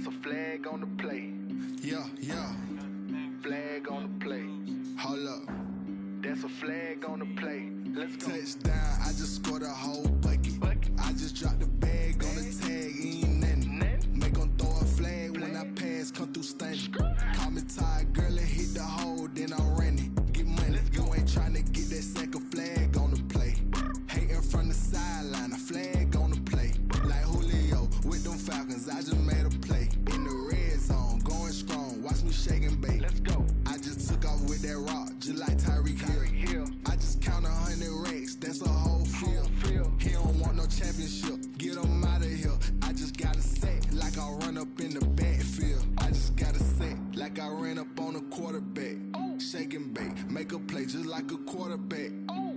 That's a flag on the play. Yeah, yeah. Flag on the play. Hold up. That's a flag on the play. Let's go. Touchdown, I just scored a whole bucket. I just dropped the bag on the tag, ain't nothing. Make 'em throw a flag when I pass, come through stunning. Call me tired, girl, and hit the hole, then I'm running. Get money, you ain't tryna get that second flag on the play. Hating from the sideline, a flag on the play. Like Julio with them Falcons, I just made a play. In the red zone, going strong, watch me shake and bake. Let's go. I just took off with that rock, just like Tyreek Hill. I just count 100 racks, that's a whole field. He don't want no championship, get him out of here. I just got a set, like I run up in the backfield. I just got a set, like I ran up on a quarterback. Shake and bake, make a play just like a quarterback.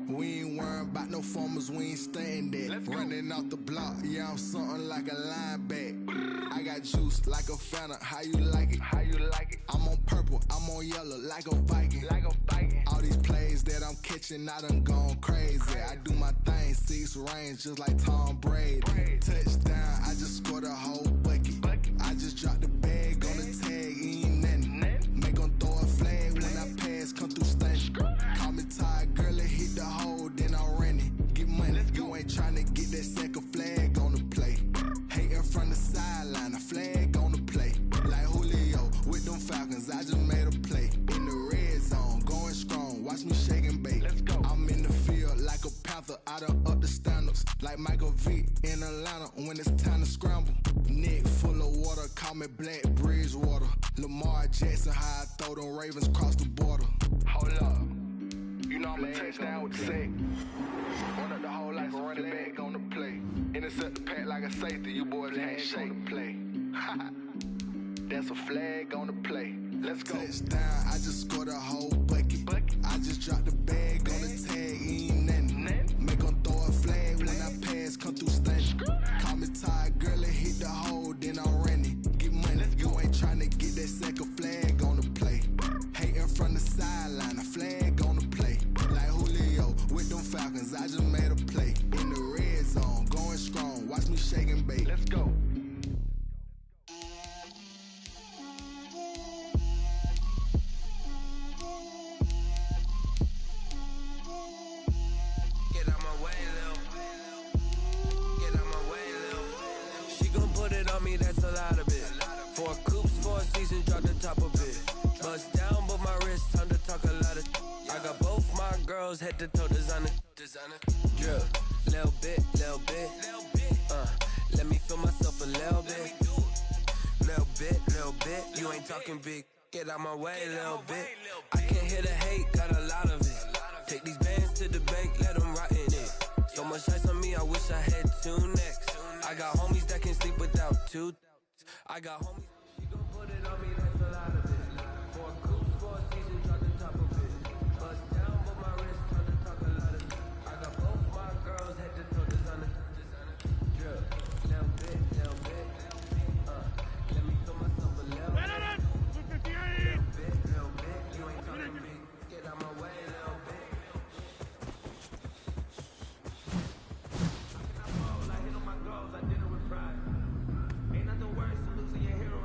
We ain't worrying about no formers, we ain't staying there. Running off the block, yeah, I'm something like a lineback. I got juice like a Fanta, how you like it? How you like it? I'm on purple, I'm on yellow, like a Viking. Like a Viking. All these plays that I'm catching, I done gone crazy. I do my thing, 6 range, just like Tom Brady. Touchdown, I just scored a whole bucket. I just dropped the bag on the tag, ain't nothing. Make 'em throw a flag when I pass, come through stunning. Call me tired, girl, and hit the hole, then I'm running. Get money, you ain't tryna get that second flag on the play. Hating from the sideline, a flag on the play. Like Julio with them Falcons, I just made a play. In the red zone, going strong, watch me shake and bake. Let's go. I'm in the field like a Panther, I done up the standards. Like Michael Vick in Atlanta when it's time to scramble. Neck full of water, call me Black Bridgewater. Lamar Jackson, how I throw them Ravens across the border. Hold up. You know I'm a touchdown with the sack. Run up the whole like a running back on the play. Intercept the pack like a safety, you boys can't shake the play. That's a flag on the play. Let's go. Touchdown, I just scored a whole bucket. I just dropped the bag on the tag, ain't nothing. Make 'em throw a flag when I pass, come through stunning. Call me tired, girl, and hit the hole, then I'm running. Get money, you ain't tryna get that second flag on the play. Hating from the sideline, a flag on the play. Like Julio with them Falcons, I just made a play. In the red zone, going strong, watch me shake and bake. Let's go. Get out my way, Lil. Get out my way, Lil. She gon' put it on me, that's a lot of it. 4 coops, 4 seasons, drop the top of it. Bust down, but my wrist, time to talk a lot of. I got both my girls, head to toe designer. Drill, little bit. Let me feel myself a little bit. Little bit. You ain't talking big. Get out my way, little bit. I can't hear the hate, got a lot of it. Take these bands to the bank, let them rot in it. So much ice on me, I wish I had 2 necks. I got homies that can sleep without 2. I got homies. She gon' put it on me, that's a lot of it. 4 coops, 4 seasons, drop the top of it. Bust down, but my wrist, time to talk a lot of it. I got both my girls, head to toe designer. Drill, little bit. Let me feel myself a little bit. Little bit, you ain't talking big. Get out my way, little bit. I hit on my goals, I did it with pride. Ain't nothing worse than losing your hero.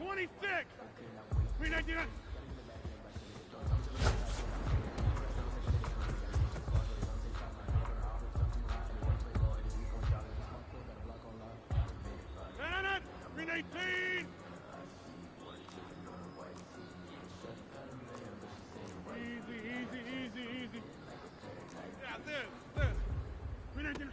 26! 399! No, 319! Easy. Yeah, this. 319!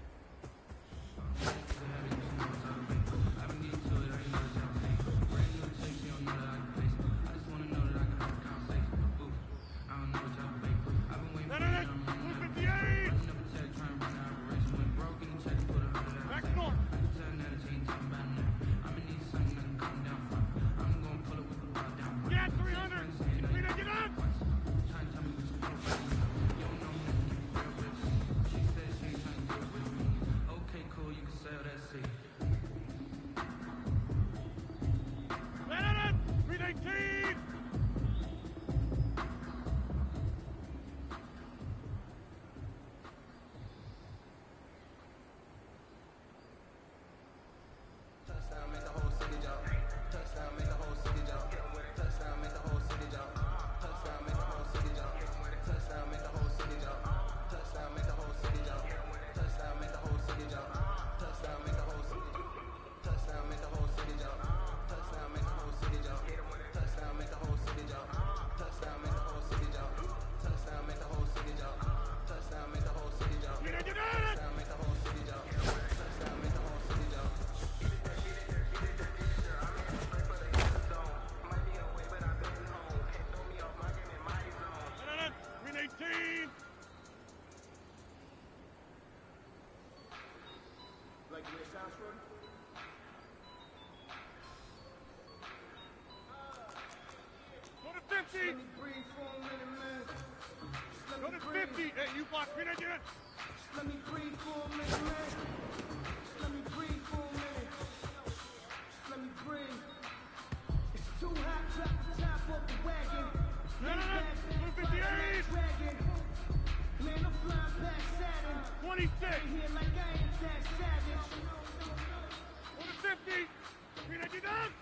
Like the way it sounds, Shorty? Go to 50! Let me breathe for a minute, man. Go to 50! Hey, you block 399! Let me breathe for a minute, man. Let me breathe for a minute. Let me breathe. It's too hot, drop the top off the wagon. No, 258! Man, I'm flying past Saturn. 26! Here like I ain't that savage. Go to 50! 399!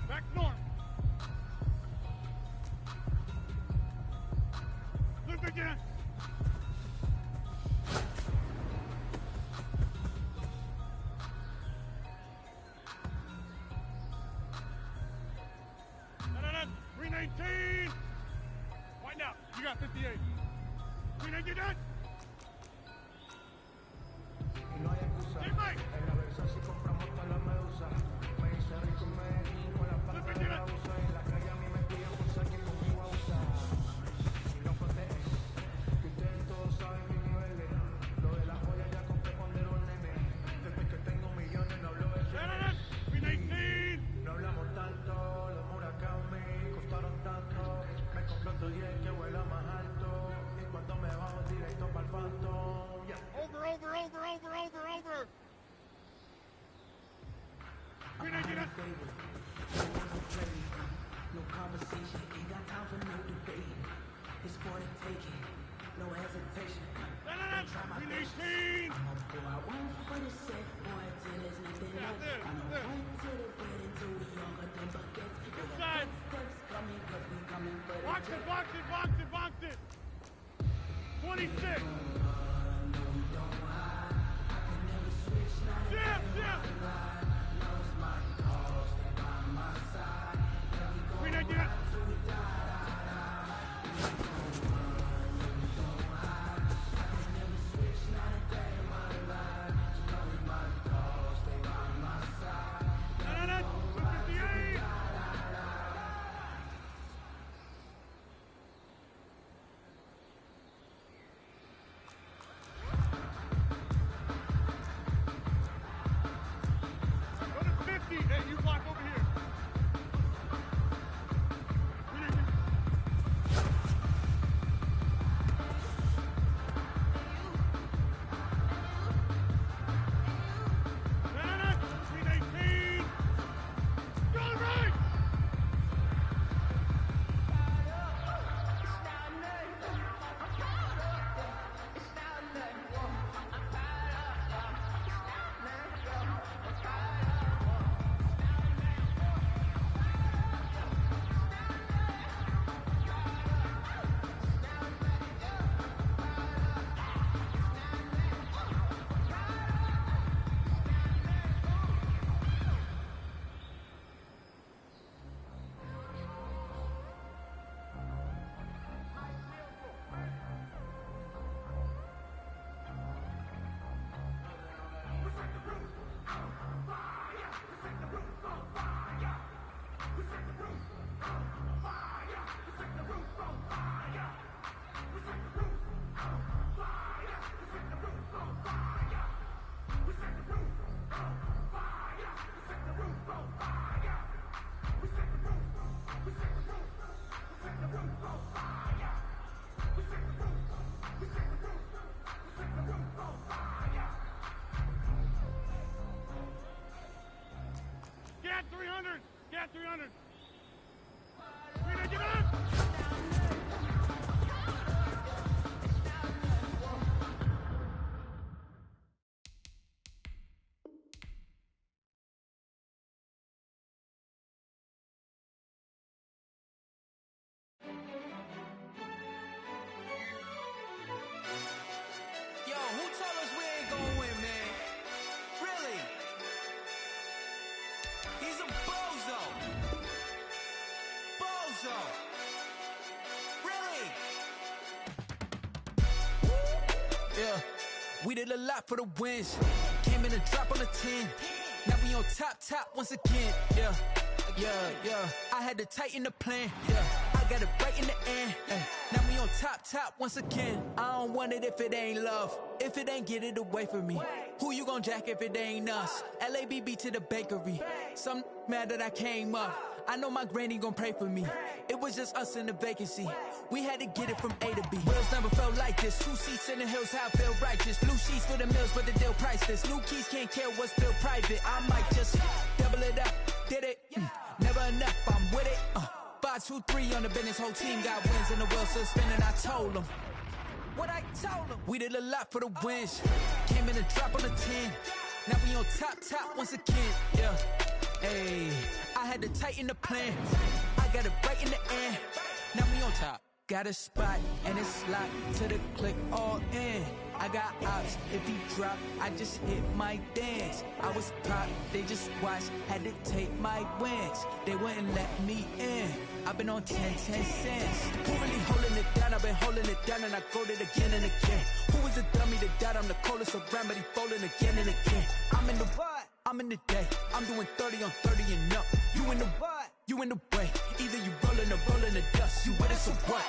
Back north. Look again. No. 319. Wind out. You got 58. 319 done. No hay excusa. En la versión si compramos No conversation, ain't got time for no debate. It's for the taking, no hesitation. Don't try my best. I'm a boy, I won't for the set, boy, till there's nothing left. I know right to the wedding till we younger than baguettes. The steps coming, cause we coming for the box it, box it, box it, box it. 26. Hey, you block over here. Get 300! Get 300! Rita, get up! Yo, who told us we ain't gonna win, man? Really? He's a bozo. Bozo. Really? Yeah, we did a lot for the wins. Came in a drop on the 10. Now we on top once again. Yeah. I had to tighten the plan. Yeah, I got it right in the end. Now we on top once again. I don't want it if it ain't love. If it ain't, get it away from me. Who you gon' jack if it ain't us? LABB to the bakery. Some mad that I came up. I know my granny gon' pray for me. It was just us in the vacancy. We had to get it from A to B. Wheels never felt like this. 2 seats in the hills, how I feel righteous. Blue sheets for the mills, but the deal priceless. New keys can't care what's still private. I might just double it up. Did it? Never enough, I'm with it. 5, 2, 3 on the business. Whole team got wins and the wheels still spinning. I told them what I told them. We did a lot for the wins. Came in a drop on the 10. Now we on top once again. Yeah. Hey, I had to tighten the plan. I got it right in the end. Now we on top. Got a spot and it's locked to the click all in. I got ops, if he drop, I just hit my dance. I was pop, they just watched, had to take my wins. They wouldn't let me in. I've been on 10 cents. Who really holding it down? I've been holding it down and I go it again and again. Who is the dummy that died? I'm the coldest around, but he folding again and again. I'm in the what? I'm in the day. I'm doing 30 on 30 and up. You in the what? You in the way. Either you rolling or rolling the dust. You with us or what?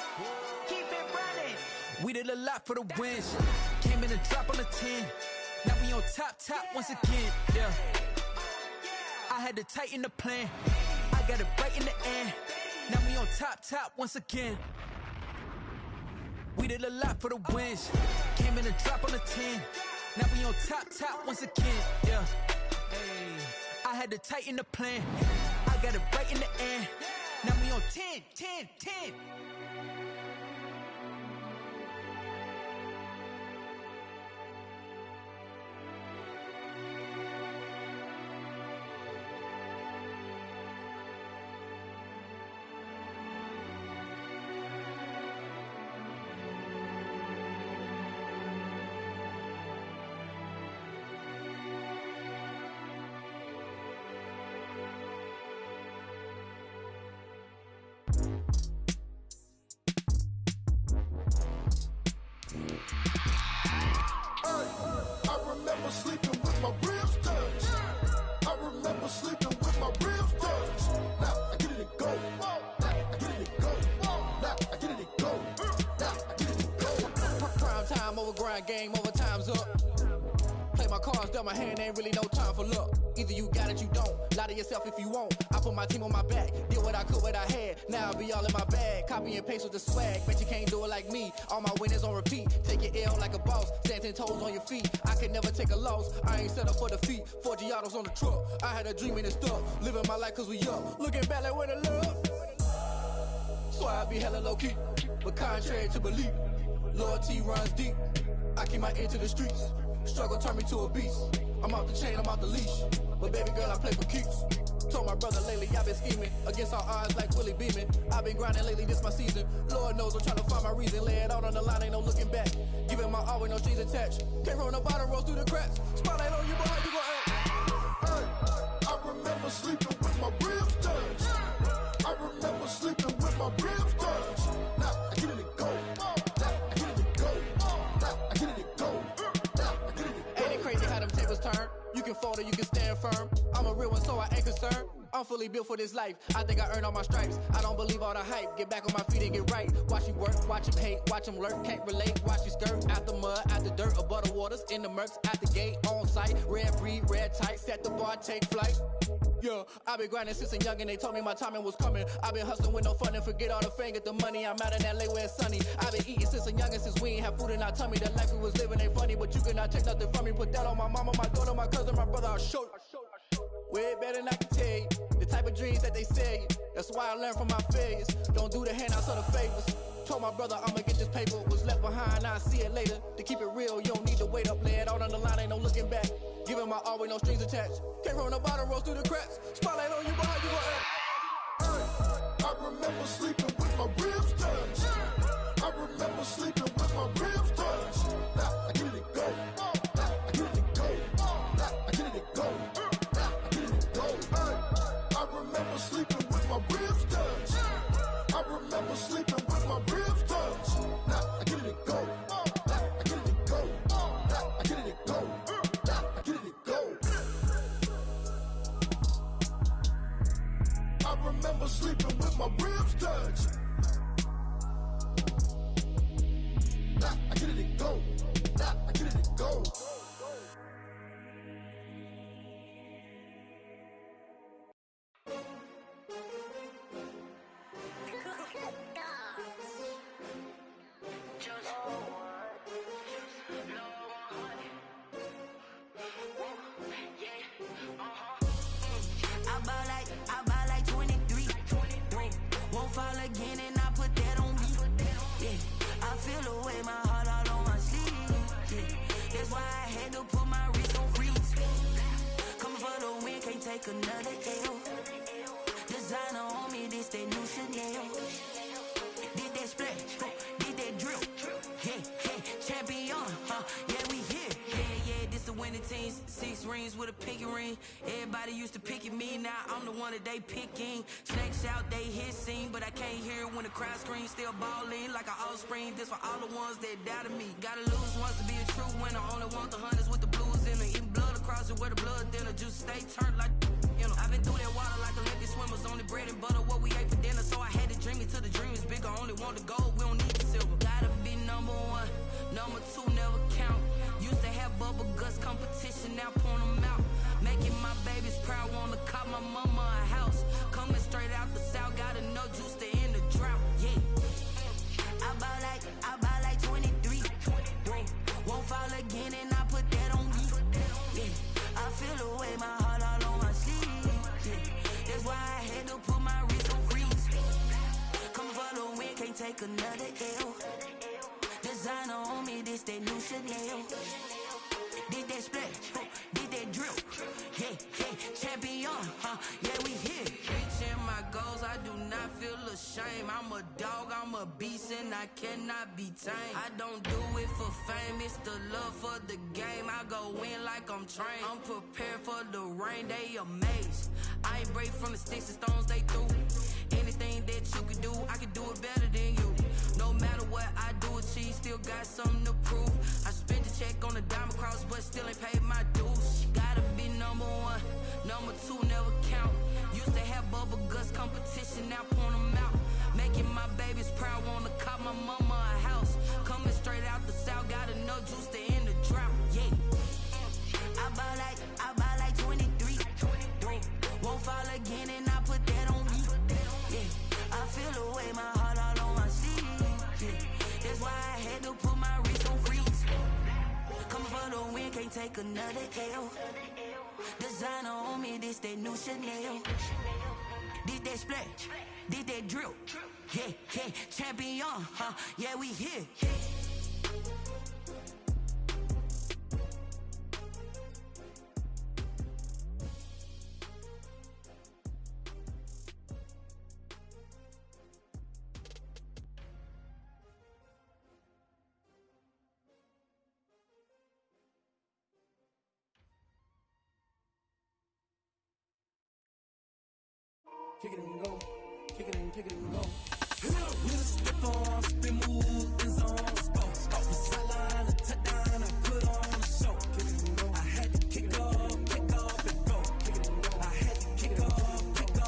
Keep it running. We did a lot for the wins. Came in a drop on the 10. Now we on top once again. Yeah. I had to tighten the plan. I got it right in the end. Now we on top once again. We did a lot for the wins. Came in a drop on the 10. Now we on top once again. Yeah. Hey, I I had to tighten the plan. I got it right in the end. Now we on 10, 10, 10. I remember sleeping with my ribs touched. I remember sleeping with my ribs touched. Now I get it and go. Now I get it and go. Now I get it and go. Now I get it and go. Prime time over grind game, over time's up. Play my cards, dealt my hand, ain't really no time for luck. Either you got it, you don't. Lie to yourself if you won't. I put my team on my back, did what I could, what I had. Now I'll be all in my bag, copy and paste with the swag. Bet you can't do it like me. All my winners on repeat. Take your L like a boss, stand 10 toes on your feet. I could never take a loss. I ain't set up for defeat. 4 Giottos on the truck. I had a dream and it's stuck. Living my life cause we up. Looking back like where the love. So I be hella low key, but contrary to belief, loyalty runs deep. I keep my ear to the streets. Struggle turned me to a beast. I'm off the chain, I'm off the leash. But baby girl, I play for keeps. Told my brother lately, I've been scheming against all odds like Willie Beeman. I've been grinding lately, this my season. Lord knows I'm trying to find my reason. Lay it out on the line, ain't no looking back. Giving my all with no strings attached. Came from the bottom, rose through the cracks. Spotlight on you, boy, how you gon' act? Hey, I remember sleeping with my ribs touched. I remember sleeping with my ribs touched. Now I get it and go. Now I get it and go. Now I get it and go. Now I get it and go. Ain't it crazy how them tables turn? You can fold or you can stand firm. I'm a real one, so I ain't concerned. I'm fully built for this life. I think I earned all my stripes. I don't believe all the hype. Get back on my feet and get right. Watch you work, watch him hate, watch him lurk. Can't relate, watch you skirt. Out the mud, out the dirt, above the waters, in the murks, at the gate, on site. Red breed, red tight, set the bar, take flight. Yeah, I've been grinding since a youngin', they told me my timing was coming. I've been hustling with no fun and forget all the fame, get the money. I'm out in LA where it's sunny. I've been eating since a youngin', since we ain't have food in our tummy. The life we was living ain't funny, but you cannot take nothing from me. Put that on my mama, my daughter, my cousin, my brother, I'll show you. Way better than I can tell you. The type of dreams that they sell you. That's why I learned from my failures. Don't do the handouts or the favors. Told my brother I'ma get this paper. Was left behind, I'll see it later. To keep it real, you don't need to wait up. Lay it out on the line, ain't no looking back. Giving my all with no strings attached. Came from the bottom, rose through the cracks. Spotlight on you, boy, how you gon' act? I remember sleeping with my ribs touched. I remember sleeping with my ribs touched. Now I get it and go. Now I get it and go. Now I get it and go. Now I get it and go. I remember sleeping with my ribs touched. I remember sleeping with my ribs touched. Now I get it and go. Now I get it and go. Now I get it and go. Now I get it and go. I remember sleeping with my ribs touched. Now I get it and go. Now I get it and go. I buy like 23. Won't fall again and I put that on me. Yeah, I feel the way, my heart all on my sleeve. Yeah, that's why I had to put my wrist on freeze. Coming for the win, can't take another L. Designer on me, this that new Chanel. Did that splash, did that drill. Yeah, champion, yeah, we here. Yeah, this the winning team. 6 rings with a pinky ring. Everybody used to pick at me, now I'm the one that they picking. Snakes out, they hit scene, but I can't hear it when the crowd screams. Still ballin' like an offspring. This for all the ones that doubted me. Gotta lose once to be a true winner. Only want the hunters with the blues in it. Eating blood across it where the blood thinner. Juice stay turned like, you know. I've been through that water like Olympic swimmers. Only bread and butter, what we ate for dinner. So I had to dream it till the dream is bigger. Only want the gold, we don't need the silver. Gotta be number 1, number 2 never count. Used to have bubble guts competition, now point them out. Making my babies proud, wanna cop my mama a house. Coming straight out the south, gotta know juice to end the drought. Yeah, I buy like 23. Won't fall again and I put that on me. Yeah, I feel the way, my heart all on my sleeve. take another L. Designer on me, this that new Chanel. Did that splash, did that drill. Yeah, champion, yeah, we here. Reaching my goals, I do not feel ashamed. I'm a dog, I'm a beast, and I cannot be tamed. I don't do it for fame, it's the love for the game. I go in like I'm trained. I'm prepared for the rain, they amazed. I ain't break from the sticks and stones they threw. Anything that you could do, I could do it better than you. No matter what I do achieve, still got something to prove. I spent the check on the diamond cross, but still ain't paid my dues. Gotta be number one, number two never count. Used to have bubble guts competition, now point them out. Making my babies proud, wanna cop my mama a house. Coming straight out the south, got enough juice to end the drought. Yeah, I buy like 23. Won't fall again, and I put that on me. Yeah, I feel the way, my heart all on my sleeve. Yeah, that's why I had to put my wrist on freeze. Come for the win, can't take another L. Designer on me, this that new Chanel. Did that splash, did that drill. Yeah, champion, yeah, we here. Kick it and go, kick it and go. With a step on, spin move, in zone, go. The sideline, a touchdown, I put on the show. Kick it and go. I had to kick off and go. Kick it and go. I had to kick off and go.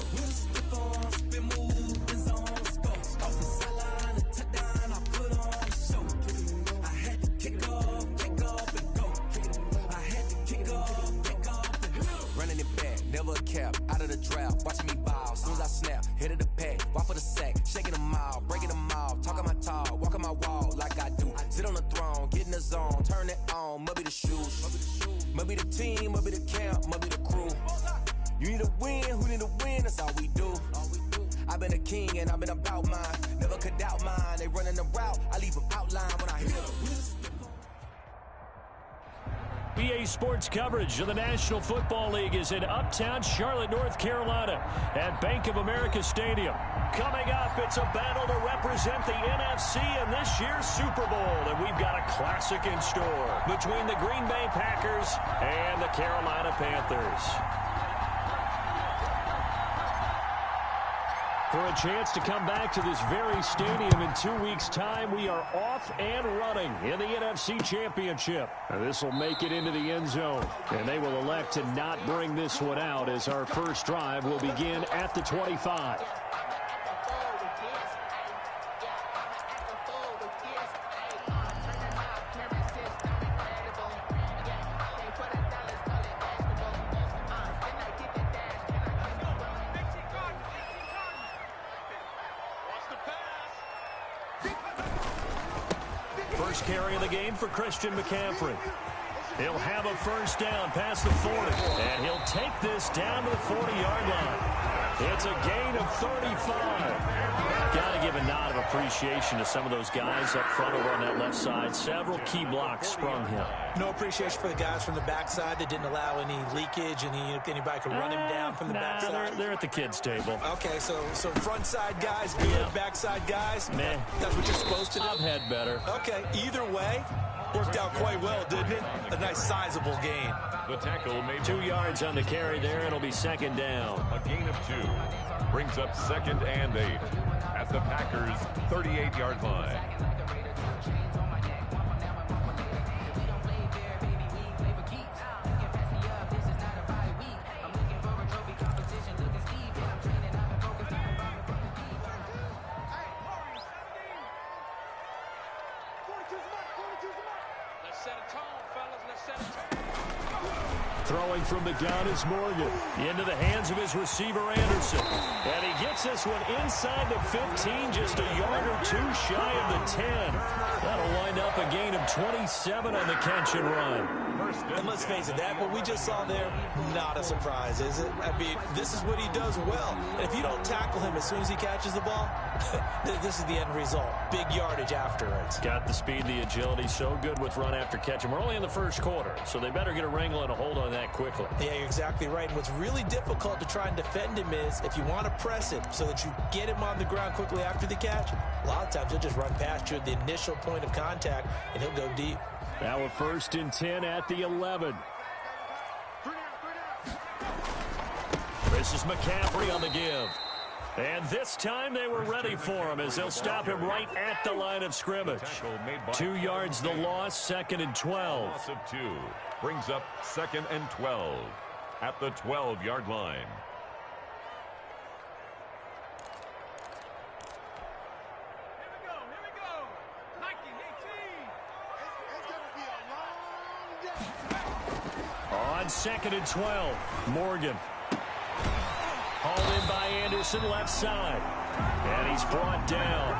With a step on, spin move, in zone, go. The sideline, a touchdown, I put on the show. Kick it and go. I had to kick off and go. Kick it and go. I had to kick off and go. Running it back, never a cap, out of the draft, watching me ball, soon as I snap, hit of the pack, walk for the sack, shaking them all, breaking them off, talking my talk, walking my wall like I do, sit on the throne, get in the zone, turn it on, must be the shoes, must be the team, must be the camp, must be the crew, you need a win, who need a win, that's all we do, I've been a king and I've been about mine, never could doubt mine, they running the route, I leave them outline when I hit them. BA Sports coverage of the National Football League is in uptown Charlotte, North Carolina at Bank of America Stadium. Coming up, it's a battle to represent the NFC in this year's Super Bowl. And we've got a classic in store between the Green Bay Packers and the Carolina Panthers. For a chance to come back to this very stadium in 2 weeks' time, we are off and running in the NFC Championship. And this will make it into the end zone. And they will elect to not bring this one out as our first drive will begin at the 25. First carry of the game for Christian McCaffrey. He'll have a first down past the 40, and he'll take this down to the 40-yard line. It's a gain of 35. Got to give a nod of appreciation to some of those guys up front over on that left side. Several key blocks sprung him. No appreciation for the guys from the backside that didn't allow any leakage, and anybody could run him down from the backside. They're at the kids' table. Okay, so front side guys, good, yeah. Backside guys, meh. That's what you're supposed to do. I've had better. Okay, either way, worked out quite well, didn't it? A nice sizable gain. The tackle made 2 yards on the carry there. It'll be second down. A gain of 2 brings up 2nd and 8 at the Packers' 38-yard line. Throwing from the gun is Morgan. Into the hands of his receiver, Anderson. And he gets this one inside the 15, just a yard or two shy of the 10. That'll wind up a gain of 27 on the catch and run. And let's face it, that what we just saw there, not a surprise, is it? I mean, this is what he does well. And if you don't tackle him as soon as he catches the ball, this is the end result. Big yardage after it. Got the speed, the agility, so good with run after catch. And we're only in the first quarter, so they better get a wrangle and a hold on that quickly. Yeah, you're exactly right. And what's really difficult to try and defend him is if you want to press him so that you get him on the ground quickly after the catch, a lot of times he'll just run past you at the initial point of contact, and he'll go deep. Now a 1st and 10 at the 11. This is McCaffrey on the give. And this time they were ready for him as they'll stop him right at the line of scrimmage. 2 yards the loss, 2nd and 12. Loss of 2 brings up 2nd and 12 at the 12-yard line. On 2nd and 12, Morgan. Hauled in by Anderson, left side. And he's brought down.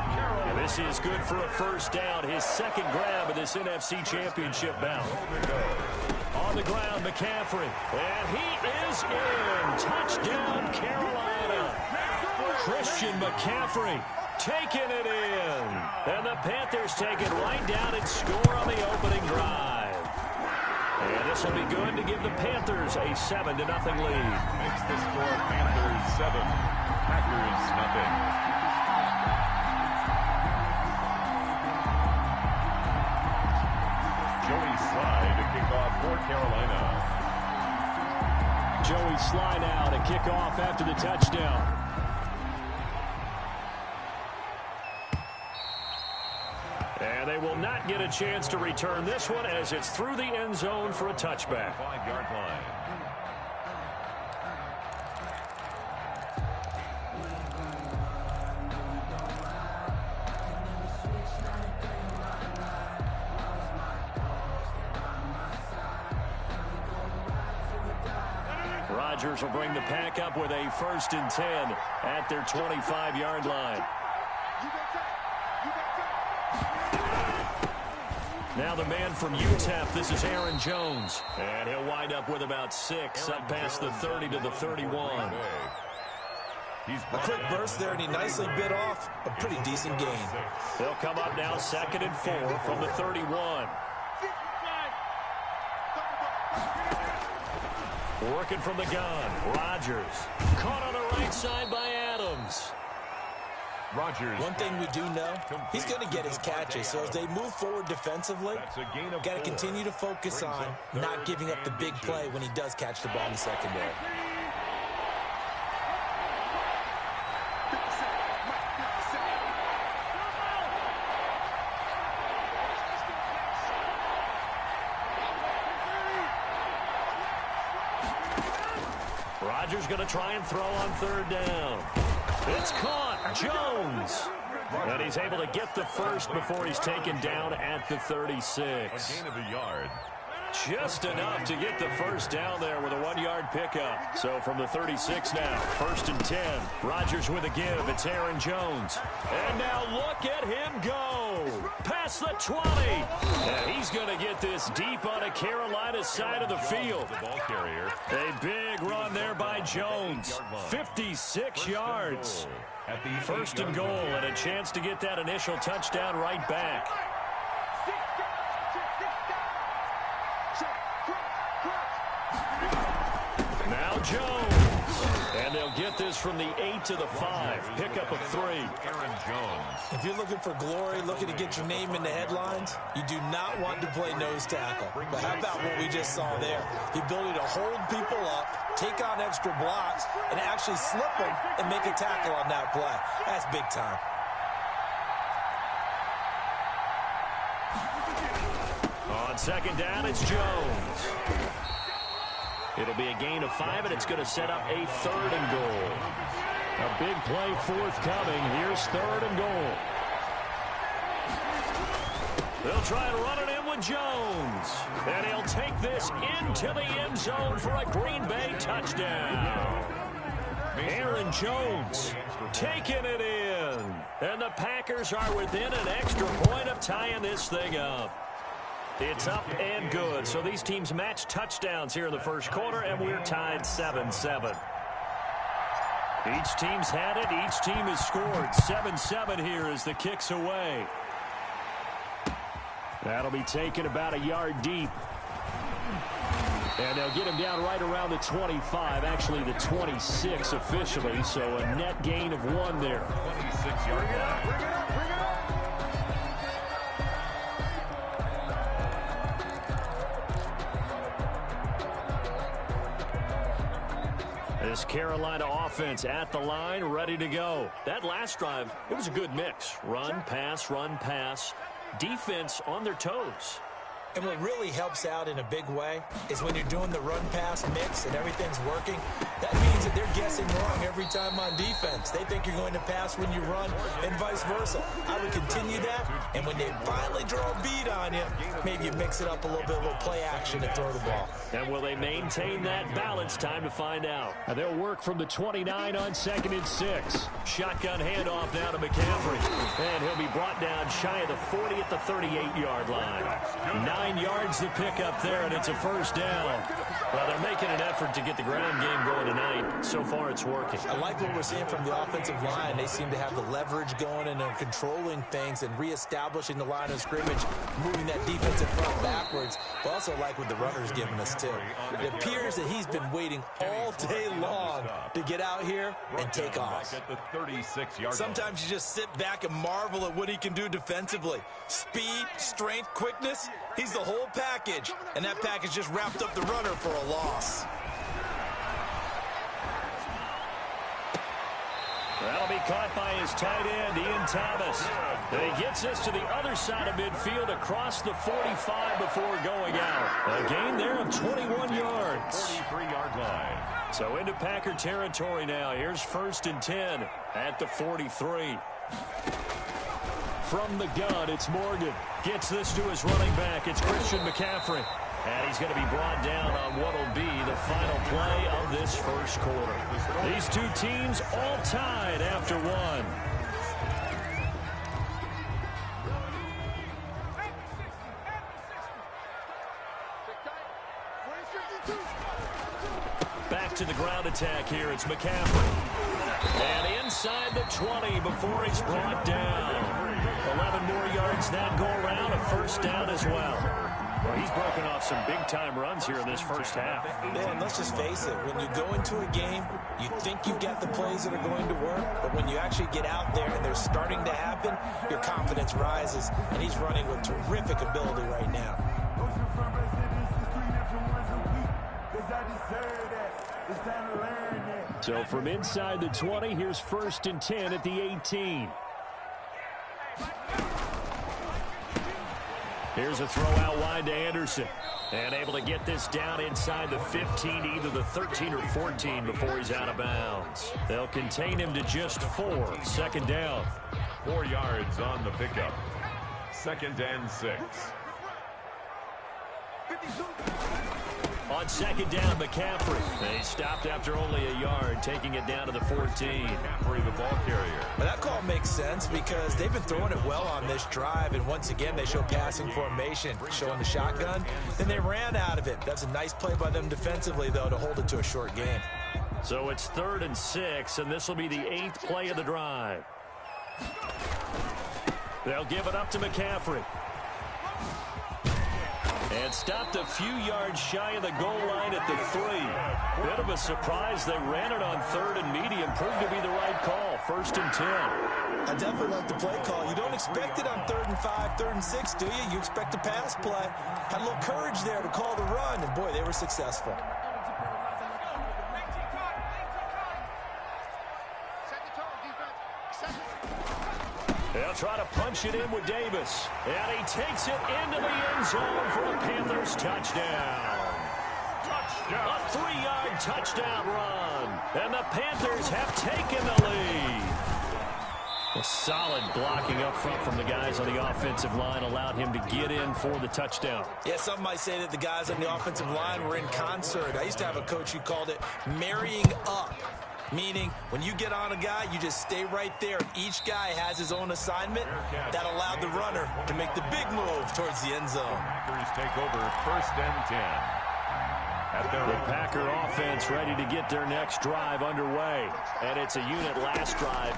And this is good for a first down. His 2nd grab of this NFC Championship bout. On the ground, McCaffrey. And he is in. Touchdown, Carolina. Christian McCaffrey taking it in. And the Panthers take it right down and score on the opening drive. And this will be good to give the Panthers a 7-0 lead. Makes the score Panthers 7, Packers nothing. Joey Sly to kick off for Carolina. Joey Sly now to kick off after the touchdown. And they will not get a chance to return this one as it's through the end zone for a touchback. 5-yard line. Rodgers will bring the pack up with a 1st and 10 at their 25-yard line. Now the man from UTEP, this is Aaron Jones. And he'll wind up with about 6 up past the 30 to the 31. A quick burst there, and he nicely bit off a pretty decent gain. They'll come up now 2nd and 4 from the 31. Working from the gun, Rodgers. Caught on the right side by Adams. Rodgers. One thing we do know, he's going to get his catches. So as they move forward defensively, got to continue to focus on not giving up the big play when he does catch the ball in the secondary. Rodgers going to try and throw on 3rd down. It's caught. Jones. And he's able to get the first before he's taken down at the 36. A gain of a yard. Just enough to get the first down there with a 1-yard pickup. So from the 36 now, 1st and 10. Rodgers with a give. It's Aaron Jones. And now look at him go. Past the 20. And he's going to get this deep on a Carolina side of the field. The ball carrier. A big run there by Jones. 56 yards. 1st and goal, and a chance to get that initial touchdown right back. Now Jones. And they'll get this from the 8 to the 5. Pick up a 3. Aaron Jones. If you're looking for glory, looking to get your name in the headlines, you do not want to play nose tackle. But how about what we just saw there? The ability to hold people up, take on extra blocks, and actually slip them and make a tackle on that play. That's big time. On 2nd down, it's Jones. It'll be a gain of 5, and it's going to set up a 3rd and goal. A big play forthcoming. Here's 3rd and goal. They'll try and run it in with Jones. And he'll take this into the end zone for a Green Bay touchdown. Aaron Jones taking it in. And the Packers are within an extra point of tying this thing up. It's up and good. So these teams match touchdowns here in the first quarter, and we're tied 7-7. Each team's had it. Each team has scored. 7-7 here as the kick's away. That'll be taken about a yard deep. And they'll get him down right around the 25, actually the 26 officially, so a net gain of 1 there. 26-yard line. Bring it up, bring it up. This Carolina offense at the line, ready to go. That last drive, it was a good mix. Run, pass, defense on their toes. And what really helps out in a big way is when you're doing the run-pass mix and everything's working, that means that they're guessing wrong every time on defense. They think you're going to pass when you run and vice versa. I would continue that, and when they finally draw a beat on you, maybe you mix it up a little bit, a little play action and throw the ball. And will they maintain that balance? Time to find out. And they'll work from the 29 on 2nd and 6. Shotgun handoff now to McCaffrey. And he'll be brought down shy of the 40 at the 38-yard line. 9 yards to pick up there, and it's a first down. Well, they're making an effort to get the ground game going tonight. So far, it's working. I like what we're seeing from the offensive line. They seem to have the leverage going, and they're controlling things and reestablishing the line of scrimmage, moving that defensive front backwards. But also like what the runner's giving us, too. It appears that he's been waiting all day long to get out here and take off. Sometimes you just sit back and marvel at what he can do defensively. Speed, strength, quickness. He's the whole package, and that package just wrapped up the runner for a loss. That'll be caught by his tight end, Ian Thomas. And he gets us to the other side of midfield across the 45 before going out. A gain there of 21 yards. 43-yard line. So into Packer territory now. Here's 1st and 10 at the 43. From the gun, it's Morgan. Gets this to his running back. It's Christian McCaffrey. And he's going to be brought down on what will be the final play of this first quarter. These two teams all tied after 1. Back to the ground attack here. It's McCaffrey. And inside the 20 before he's brought down. 11 more yards that go around. A first down as well. Well, he's broken off some big-time runs here in this first half. Yeah, and let's just face it. When you go into a game, you think you get the plays that are going to work, but when you actually get out there and they're starting to happen, your confidence rises, and he's running with terrific ability right now. So from inside the 20, here's 1st and 10 at the 18. Here's a throw out wide to Anderson. And able to get this down inside the 15, either the 13 or 14 before he's out of bounds. They'll contain him to just 4. 2nd down. 4 yards on the pickup. 2nd and 6. On 2nd down, McCaffrey. They stopped after only a yard, taking it down to the 14. McCaffrey, the ball carrier. Well, that call makes sense because they've been throwing it well on this drive, and once again, they show passing formation, showing the shotgun. Then they ran out of it. That's a nice play by them defensively, though, to hold it to a short game. So it's 3rd and 6, and this will be the 8th play of the drive. They'll give it up to McCaffrey. And stopped a few yards shy of the goal line at the 3. Bit of a surprise. They ran it on 3rd and medium. Proved to be the right call. 1st and 10. I definitely like the play call. You don't expect it on 3rd and 5, 3rd and 6, do you? You expect a pass play. Had a little courage there to call the run, and boy, they were successful. They'll try to punch it in with Davis. And he takes it into the end zone for a Panthers touchdown. A 3-yard touchdown run. And the Panthers have taken the lead. A solid blocking up front from the guys on the offensive line allowed him to get in for the touchdown. Yeah, some might say that the guys on the offensive line were in concert. I used to have a coach who called it marrying up, meaning when you get on a guy, you just stay right there. Each guy has his own assignment. That allowed the runner to make the big move towards the end zone. Packers take over 1st and 10. The Packer offense ready to get their next drive underway. And it's a unit last drive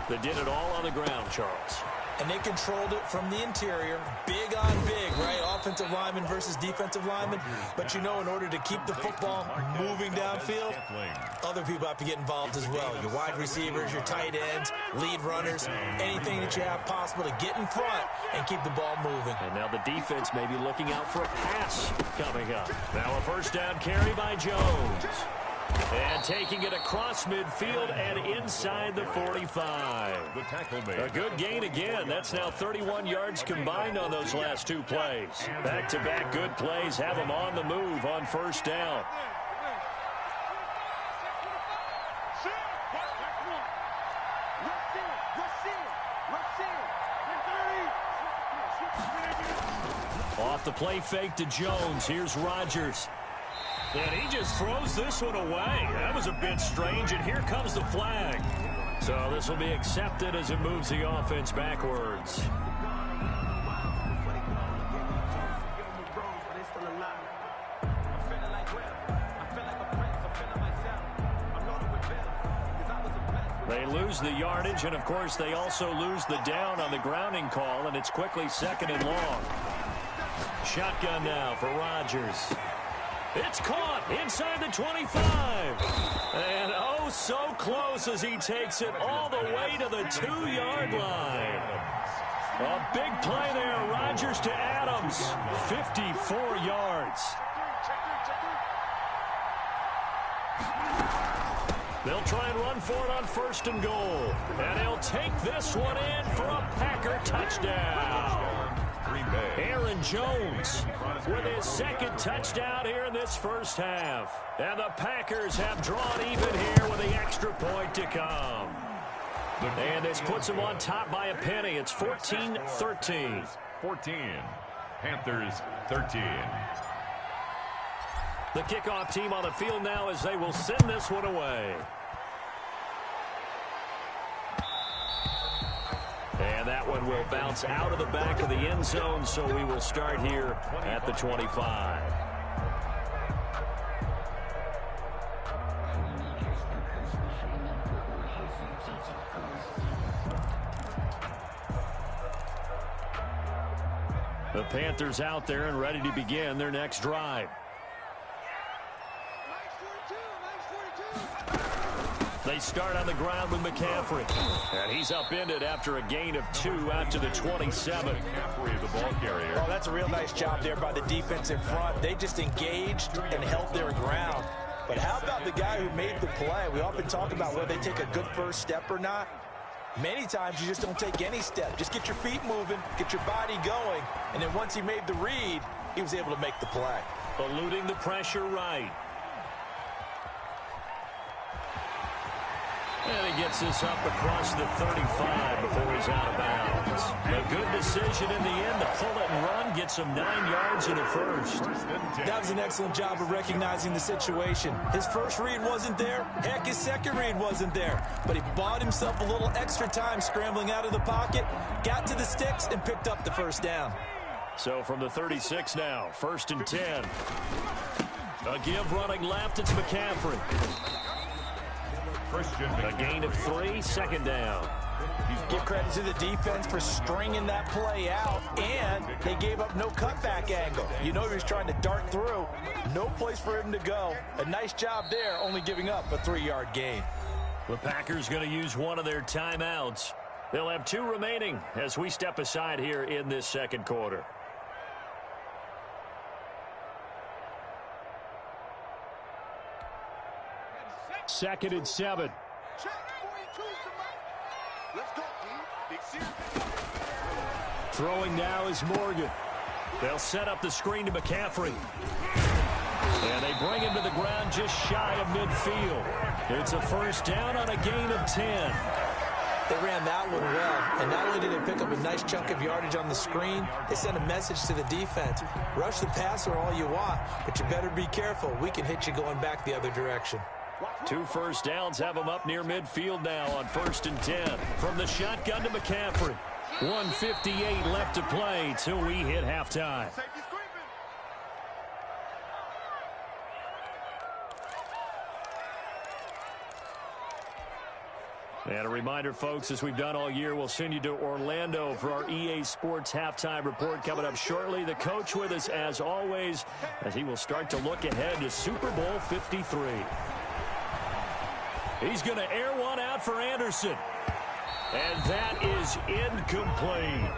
that did it all on the ground, Charles. And they controlled it from the interior, big on big, right? Offensive lineman versus defensive lineman. But you know, in order to keep the football moving downfield, other people have to get involved as well. Your wide receivers, your tight ends, lead runners, anything that you have possible to get in front and keep the ball moving. And now the defense may be looking out for a pass coming up. Now a 1st down carry by Jones. And taking it across midfield and inside the 45. The tackle made. A good gain again. That's now 31 yards combined on those last 2 plays. Back-to-back good plays have them on the move on 1st down. Off the play fake to Jones. Here's Rodgers. And he just throws this one away. That was a bit strange, and here comes the flag. So this will be accepted as it moves the offense backwards. They lose the yardage, and of course they also lose the down on the grounding call, and it's quickly 2nd and long. Shotgun now for Rodgers. It's caught inside the 25. And oh, so close as he takes it all the way to the 2-yard line. A big play there. Rodgers to Adams. 54 yards. They'll try and run for it on 1st and goal. And he'll take this one in for a Packer touchdown. Aaron Jones with his 2nd touchdown here in this 1st half. And the Packers have drawn even here with the extra point to come. And this puts them on top by a penny. It's 14-13. 14. Panthers 13. The kickoff team on the field now as they will send this one away. And that one will bounce out of the back of the end zone, so we will start here at the 25. The Panthers out there and ready to begin their next drive. They start on the ground with McCaffrey. And he's upended after a gain of 2 out to the 27. McCaffrey, the ball carrier. Oh, that's a real nice job there by the defense in front. They just engaged and held their ground. But how about the guy who made the play? We often talk about whether they take a good first step or not. Many times you just don't take any step. Just get your feet moving, get your body going, and then once he made the read, he was able to make the play. Eluding the pressure right. And he gets this up across the 35 before he's out of bounds. A good decision in the end to pull it and run, gets him 9 yards in the 1st. That was an excellent job of recognizing the situation. His first read wasn't there. Heck, his second read wasn't there. But he bought himself a little extra time scrambling out of the pocket, got to the sticks, and picked up the 1st down. So from the 36 now, 1st and 10. A give running left, it's McCaffrey. A gain of 3, 2nd down. Give credit to the defense for stringing that play out, and they gave up no cutback angle. You know he was trying to dart through. No place for him to go. A nice job there, only giving up a 3-yard gain. The Packers going to use one of their timeouts. They'll have 2 remaining as we step aside here in this 2nd quarter. Second and 7. Throwing now is Morgan. They'll set up the screen to McCaffrey. And they bring him to the ground just shy of midfield. It's a 1st down on a gain of 10. They ran that one well. And not only did they pick up a nice chunk of yardage on the screen, they sent a message to the defense. Rush the passer all you want, but you better be careful. We can hit you going back the other direction. 2 first downs have them up near midfield now on 1st and 10. From the shotgun to McCaffrey. 1:58 left to play till we hit halftime. And a reminder, folks, as we've done all year, we'll send you to Orlando for our EA Sports halftime report coming up shortly. The coach with us, as always, as he will start to look ahead to Super Bowl 53. He's going to air one out for Anderson. And that is incomplete.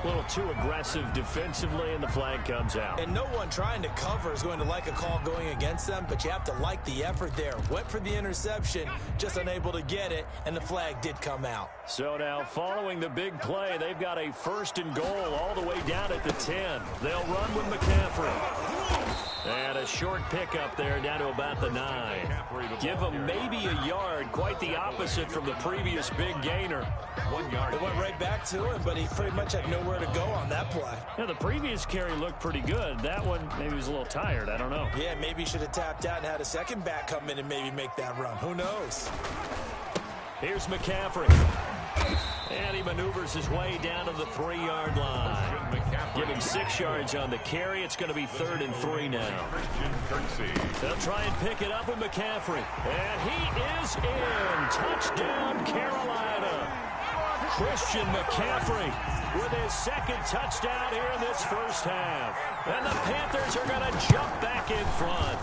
A little too aggressive defensively, and the flag comes out. And no one trying to cover is going to like a call going against them, but you have to like the effort there. Went for the interception, just unable to get it, and the flag did come out. So now, following the big play, they've got a 1st and goal all the way down at the 10. They'll run with McCaffrey. And a short pickup there down to about the 9. Give them maybe a yard, quite the opposite from the previous big gainer. 1 yard. It went right back to him, but he pretty much had nowhere to go on that play. Yeah, the previous carry looked pretty good. That one, maybe he was a little tired. I don't know. Yeah, maybe he should have tapped out and had a second back come in and maybe make that run. Who knows? Here's McCaffrey. And he maneuvers his way down to the 3-yard line. Give him 6 yards on the carry. It's going to be 3rd and 3 now. They'll try and pick it up with McCaffrey. And he is in. Touchdown, Carolina. Christian McCaffrey with his 2nd touchdown here in this first half. And the Panthers are going to jump back in front.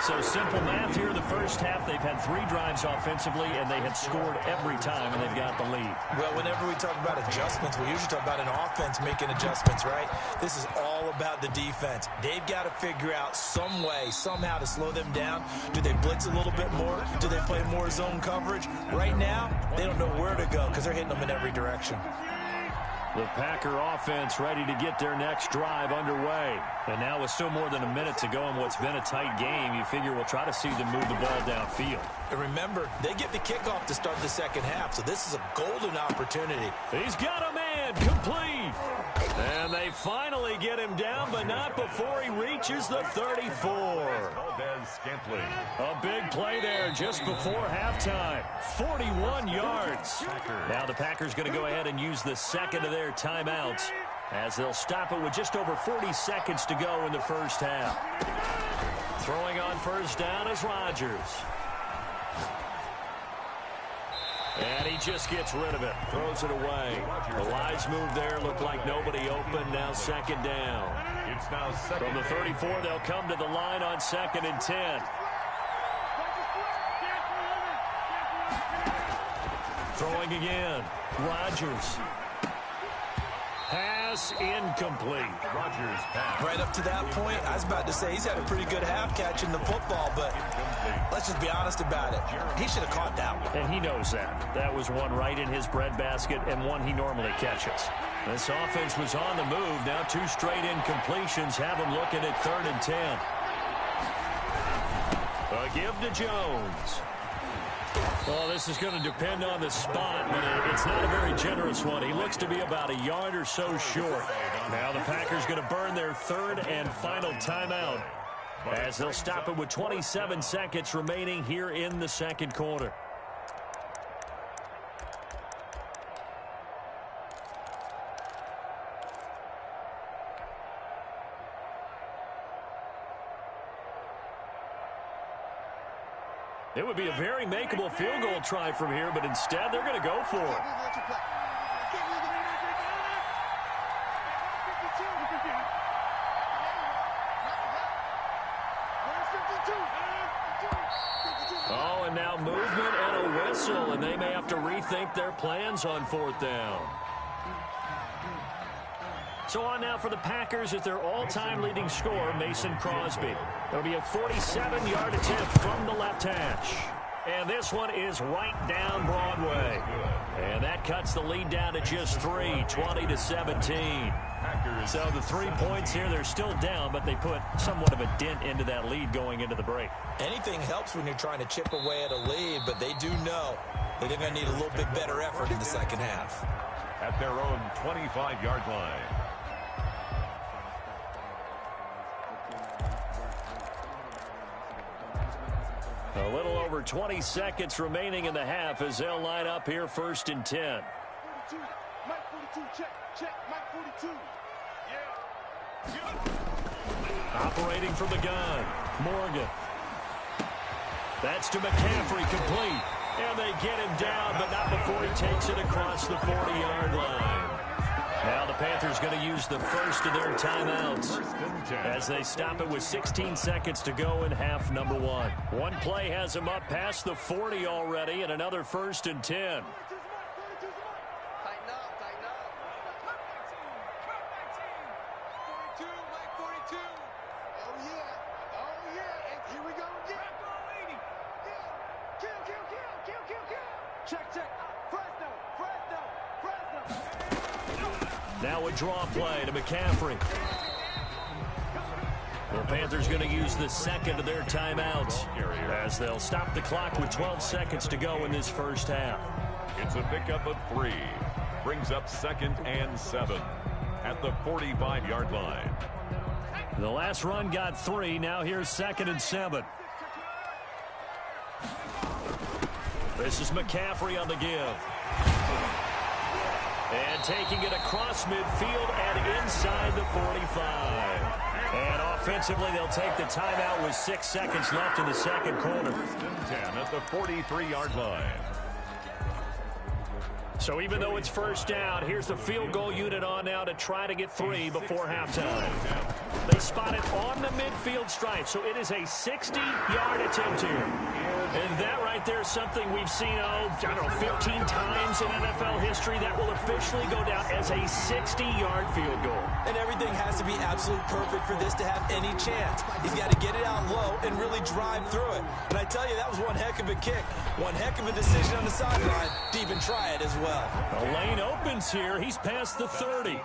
So simple math here in the first half. They've had 3 drives offensively, and they have scored every time, and they've got the lead. Well, whenever we talk about adjustments, we usually talk about an offense making adjustments, right? This is all about the defense. They've got to figure out some way, somehow to slow them down. Do they blitz a little bit more? Do they play more zone coverage? Right now, they don't know where to go because they're hitting them in every direction. The Packer offense ready to get their next drive underway. And now with still more than a minute to go in what's been a tight game, you figure we'll try to see them move the ball downfield. And remember, they get the kickoff to start the second half, so this is a golden opportunity. He's got a man, complete. And they finally get him down, but not before he reaches the 34. A big play there just before halftime. 41 yards. Now the Packers going to go ahead and use the 2nd of their timeouts as they'll stop it with just over 40 seconds to go in the first half. Throwing on first down is Rodgers. And he just gets rid of it. Throws it away. The wise move there. Looked like nobody open. Now 2nd down. From the 34, they'll come to the line on 2nd and 10. Throwing again. Rodgers. Pass incomplete. Rodgers pass. Right up to that point, I was about to say he's had a pretty good half catching the football, but let's just be honest about it. He should have caught that one. And he knows that. That was one right in his breadbasket and one he normally catches. This offense was on the move. Now 2 straight incompletions have him looking at 3rd and 10. A give to Jones. Well, this is going to depend on the spot, but it's not a very generous one. He looks to be about a yard or so short. Now the Packers going to burn their 3rd and final timeout as they'll stop it with 27 seconds remaining here in the 2nd quarter. It would be a very makeable field goal try from here, but instead they're going to go for it. Oh, and now movement and a whistle, and they may have to rethink their plans on 4th down. So on now for the Packers at their all-time leading scorer, Mason Crosby. It'll be a 47-yard attempt from the left hash. And this one is right down Broadway. And that cuts the lead down to just 3, 20-17. So the 3 points here, they're still down, but they put somewhat of a dent into that lead going into the break. Anything helps when you're trying to chip away at a lead, but they do know They're going to need a little bit better effort in the second half. At their own 25-yard line. A little over 20 seconds remaining in the half as they'll line up here 1st and 10. Mike 42, check, Mike 42. Operating from the gun, Morgan. That's to McCaffrey, complete. And they get him down, but not before he takes it across the 40-yard line. Now the Panthers going to use the first of their timeouts as they stop it with 16 seconds to go in half number 1. One play has them up past the 40 already, and another 1st and 10. Now a draw play to McCaffrey. The Panthers going to use the second of their timeouts as they'll stop the clock with 12 seconds to go in this first half. It's a pickup of 3. Brings up 2nd and 7 at the 45-yard line. The last run got 3. Now here's 2nd and 7. This is McCaffrey on the give. And taking it across midfield and inside the 45. And offensively, they'll take the timeout with 6 seconds left in the second quarter. 1st and 10 at the 43-yard line. So even though it's first down, here's the field goal unit on now to try to get 3 before halftime. They spot it on the midfield stripe, so it is a 60-yard attempt here. And that right there is something we've seen, I don't know, 15 times in NFL history. That will officially go down as a 60-yard field goal. And everything has to be absolutely perfect for this to have any chance. He's got to get it out low and really drive through it. And I tell you, that was one heck of a kick. One heck of a decision on the sideline to even try it as well. The lane opens here. He's past the 30.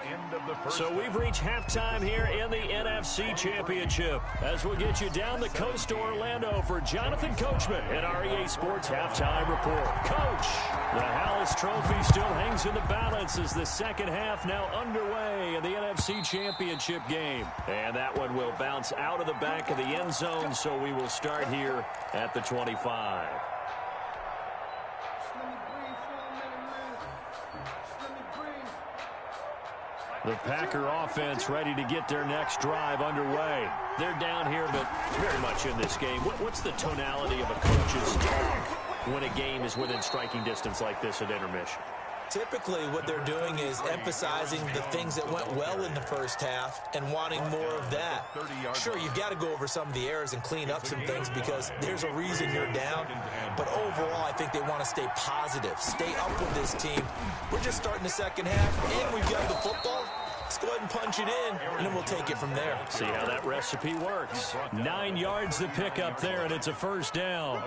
So we've reached halftime here in the NFC Championship. As we'll get you down the coast to Orlando for Jonathan Coachman at our EA Sports Halftime Report. Coach, the Hallis Trophy still hangs in the balance as the second half now underway in the NFC Championship game. And that one will bounce out of the back of the end zone, so we will start here at the 25. The Packer offense ready to get their next drive underway. They're down here, but very much in this game. What's the tonality of a coach's talk when a game is within striking distance like this at intermission? Typically, what they're doing is emphasizing the things that went well in the first half and wanting more of that. Sure, you've got to go over some of the errors and clean up some things because there's a reason you're down. But overall, I think they want to stay positive, stay up with this team. We're just starting the second half, and we've got the football. Let's go ahead and punch it in, and then we'll take it from there. See how that recipe works. 9 yards to pick up there, and it's a first down.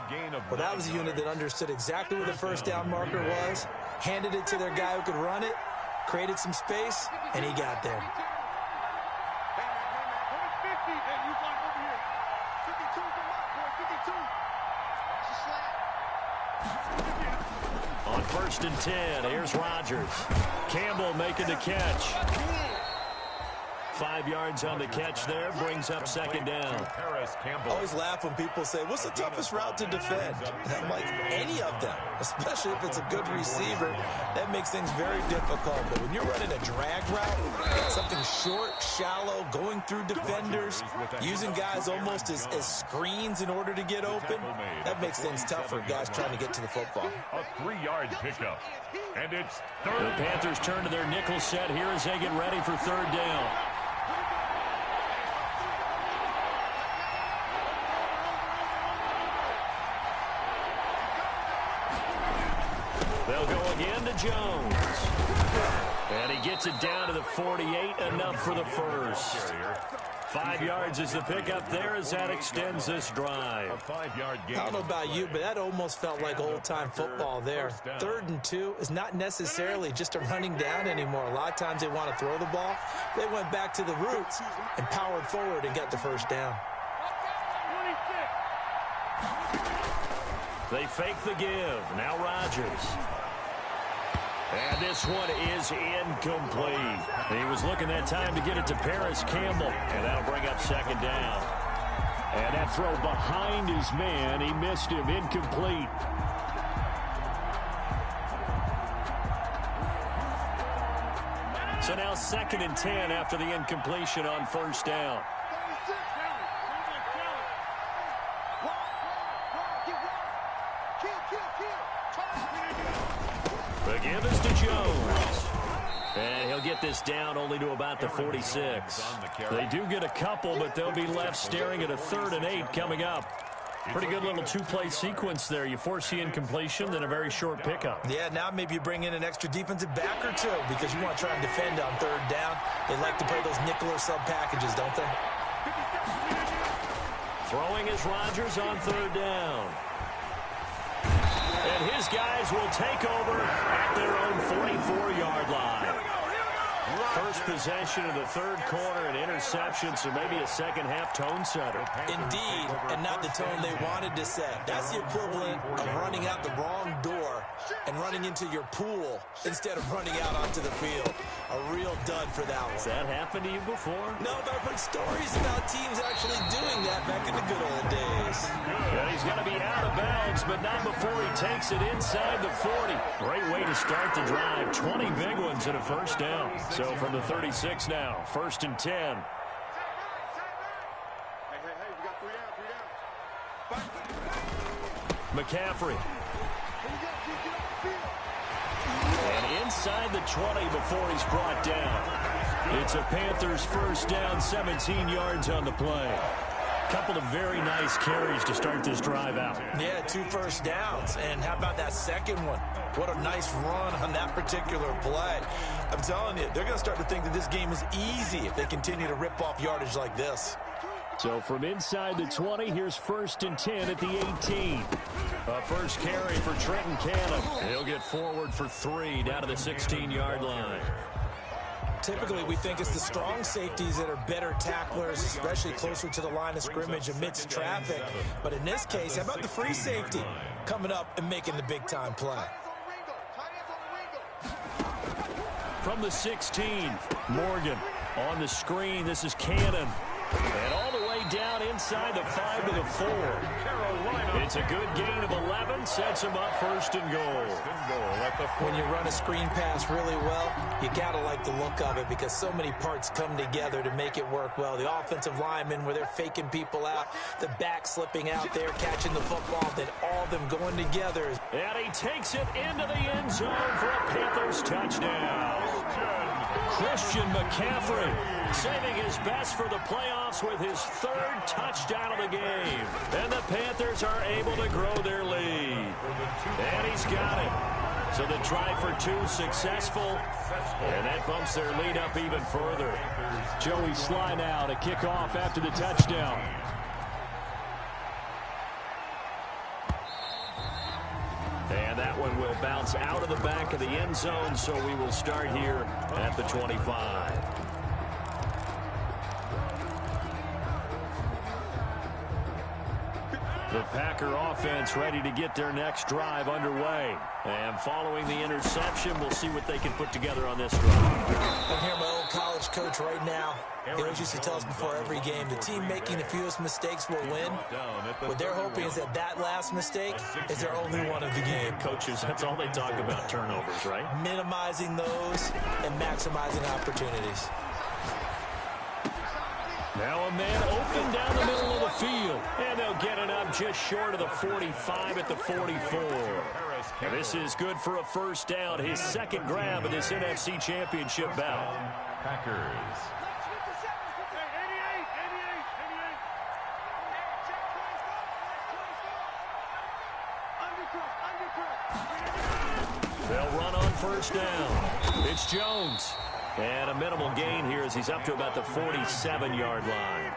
Well, that was a unit that understood exactly where the first down marker was, handed it to their guy who could run it, created some space, and he got there. On 1st and 10, here's Rodgers. Campbell making the catch. 5 yards on the catch there, brings up second down. I always laugh when people say, what's the toughest route to defend? I'm like, any of them, especially if it's a good receiver. That makes things very difficult. But when you're running a drag route, something short, shallow, going through defenders, using guys almost as screens in order to get open, that makes things tough for guys trying to get to the football. A 3-yard pickup. And it's third. The Panthers turn to their nickel set here as they get ready for third down. They'll go again to Jones. And he gets it down to the 48, enough for the first. 5 yards is the pickup there as that extends this drive. A 5-yard gain. I don't know about you, but that almost felt like old-time football there. 3rd and 2 is not necessarily just a running down anymore. A lot of times they want to throw the ball. They went back to the roots and powered forward and got the first down. They fake the give. Now Rodgers. And this one is incomplete. He was looking that time to get it to Paris Campbell. And that'll bring up second down. And that throw behind his man. He missed him. Incomplete. So now 2nd and 10 after the incompletion on first down. The give is to Jones. And he'll get this down only to about the 46. They do get a couple, but they'll be left staring at a 3rd and 8 coming up. Pretty good little two-play sequence there. You force the incompletion, then a very short pickup. Yeah, now maybe you bring in an extra defensive back or two because you want to try and defend on 3rd down. They like to play those nickel or sub packages, don't they? Throwing is Rodgers on 3rd down. And his guys will take over at their own 44-yard line. First possession of the 3rd quarter, an interception, so maybe a second-half tone setter. Indeed, and not the tone they wanted to set. That's the equivalent of running out the wrong door and running into your pool instead of running out onto the field. A real dud for that one. Has that happened to you before? No, but I've heard stories about teams actually doing that back in the good old days. Yeah, he's going to be out of bounds, but not before he takes it inside the 40. Great way to start the drive. 20 big ones and a first down. So from the 36 now, 1st and 10. McCaffrey. And inside the 20 before he's brought down. It's a Panthers first down, 17 yards on the play. Couple of very nice carries to start this drive out. Yeah, 2 first downs. And how about that second one? What a nice run on that particular play. I'm telling you, they're going to start to think that this game is easy if they continue to rip off yardage like this. So from inside the 20, here's 1st and 10 at the 18. A first carry for Trenton Cannon. He'll get forward for 3 down to the 16-yard line. Typically, we think it's the strong safeties that are better tacklers, especially closer to the line of scrimmage amidst traffic. But in this case, how about the free safety coming up and making the big-time play? From the 16, Morgan on the screen. This is Cannon. And all the way down inside the 5 to the 4. It's a good gain of 11. Sets him up 1st and goal. When you run a screen pass really well, you got to like the look of it because so many parts come together to make it work well. The offensive linemen where they're faking people out, the back slipping out there, catching the football, then all of them going together. And he takes it into the end zone for a Panthers touchdown. Christian McCaffrey saving his best for the playoffs with his 3rd touchdown of the game. And the Panthers are able to grow their lead. And he's got it. So the try for 2 successful. And that bumps their lead up even further. Joey Sly now to kick off after the touchdown. And that one will bounce out of the back of the end zone, so we will start here at the 25. The Packer offense ready to get their next drive underway. And following the interception, we'll see what they can put together on this drive. I'm here, my old college coach right now. He always used to tell us before every game, the team making the fewest mistakes will win. What they're hoping is that last mistake is their only one of the game. Coaches, that's all they talk about, turnovers, right? Minimizing those and maximizing opportunities. Now a man open down the middle of the field. And they'll get it up just short of the 45 at the 44. And this is good for a first down. His 2nd grab of this NFC Championship bout. Packers. They'll run on first down. It's Jones. And a minimal gain here as he's up to about the 47-yard line.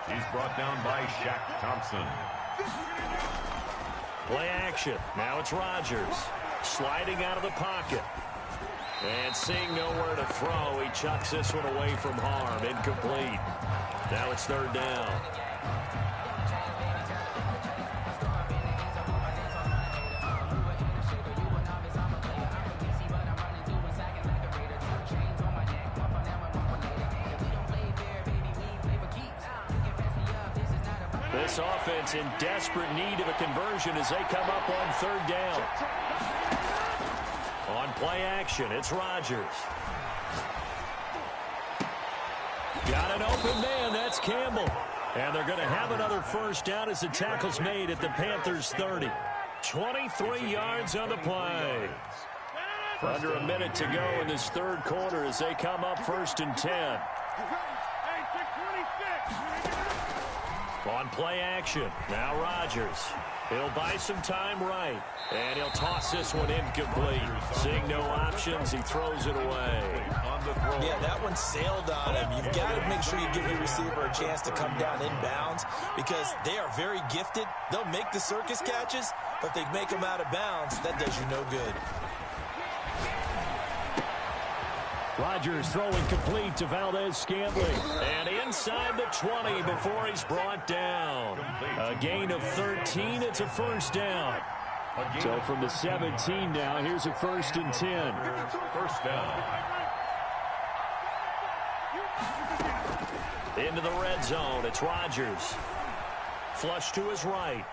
He's brought down by Shaq Thompson. Play action. Now it's Rodgers. Sliding out of the pocket. And seeing nowhere to throw, he chucks this one away from harm. Incomplete. Now it's 3rd down. This offense in desperate need of a conversion as they come up on third down. On play action, it's Rodgers. Got an open man, that's Campbell. And they're going to have another first down as the tackle's made at the Panthers' 30. 23 yards on the play. Under a minute to go in this third quarter as they come up 1st and 10. On play action, now Rodgers. He'll buy some time right, and he'll toss this one incomplete. Seeing no options, he throws it away. Yeah, that one sailed on him. You've got to make sure you give your receiver a chance to come down inbounds because they are very gifted. They'll make the circus catches, but they make them out of bounds. That does you no good. Rodgers throwing complete to Valdez-Scantling. And inside the 20 before he's brought down. A gain of 13. It's a first down. So from the 17 now, here's a 1st and 10. First down. Into the red zone. It's Rodgers. Flush to his right.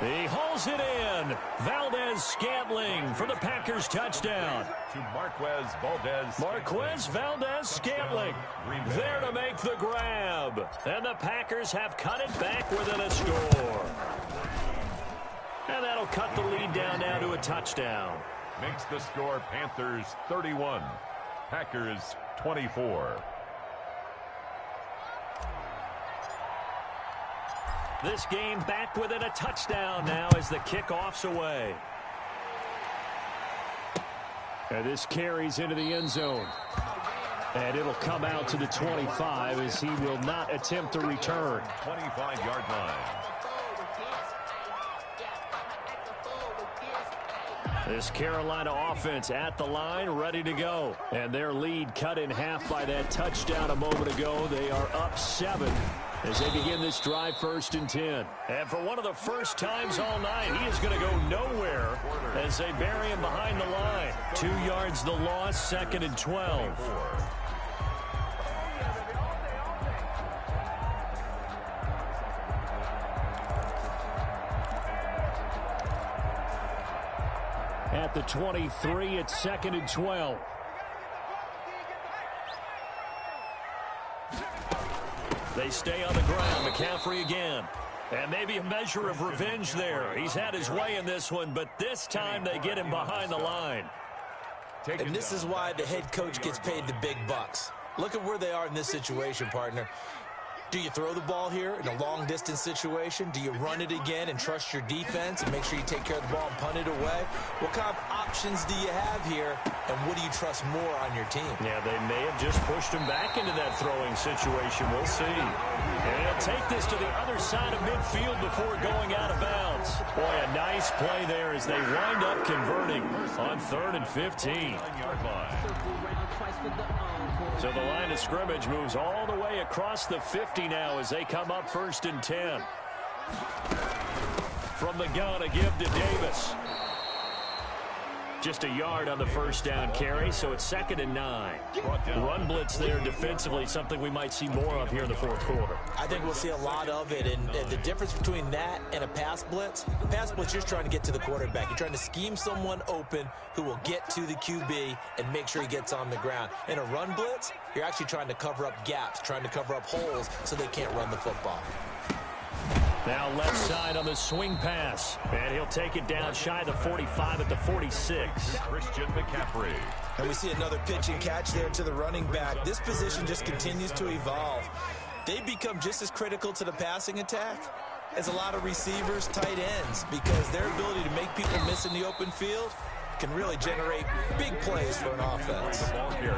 He hauls it in. Valdez-Scantling for the Packers touchdown. To Marquez Valdez-Scantling there to make the grab. And the Packers have cut it back within a score. And that'll cut the lead down now to a touchdown. Makes the score Panthers 31, Packers 24. This game back within a touchdown now as the kickoff's away. And this carries into the end zone. And it'll come out to the 25 as he will not attempt to return. 25-yard line. This Carolina offense at the line, ready to go. And their lead cut in half by that touchdown a moment ago. They are up 7 as they begin this drive 1st and 10. And for one of the first times all night, he is going to go nowhere as they bury him behind the line. 2 yards the loss, 2nd and 12. At the 23, it's 2nd and 12. They stay on the ground. McCaffrey again. And maybe a measure of revenge there. He's had his way in this one, but this time they get him behind the line. And this is why the head coach gets paid the big bucks. Look at where they are in this situation, partner. Do you throw the ball here in a long-distance situation? Do you run it again and trust your defense and make sure you take care of the ball and punt it away? What kind of options do you have here, and what do you trust more on your team? Yeah, they may have just pushed him back into that throwing situation. We'll see. And he'll take this to the other side of midfield before going out of bounds. Boy, a nice play there as they wind up converting on 3rd and 15. So the line of scrimmage moves all the way across the 50 now as they come up 1st and 10. From the gun, a give to Davis. Just a yard on the first down carry, so it's 2nd and 9. Run blitz there defensively, something we might see more of here in the 4th quarter. I think we'll see a lot of it, and the difference between that and a pass blitz, you're just trying to get to the quarterback. You're trying to scheme someone open who will get to the QB and make sure he gets on the ground. In a run blitz, you're actually trying to cover up gaps, trying to cover up holes so they can't run the football. Now left side on the swing pass. And he'll take it down shy of the 45 at the 46. Christian McCaffrey. And we see another pitch and catch there to the running back. This position just continues to evolve. They become just as critical to the passing attack as a lot of receivers, tight ends, because their ability to make people miss in the open field can really generate big plays for an offense.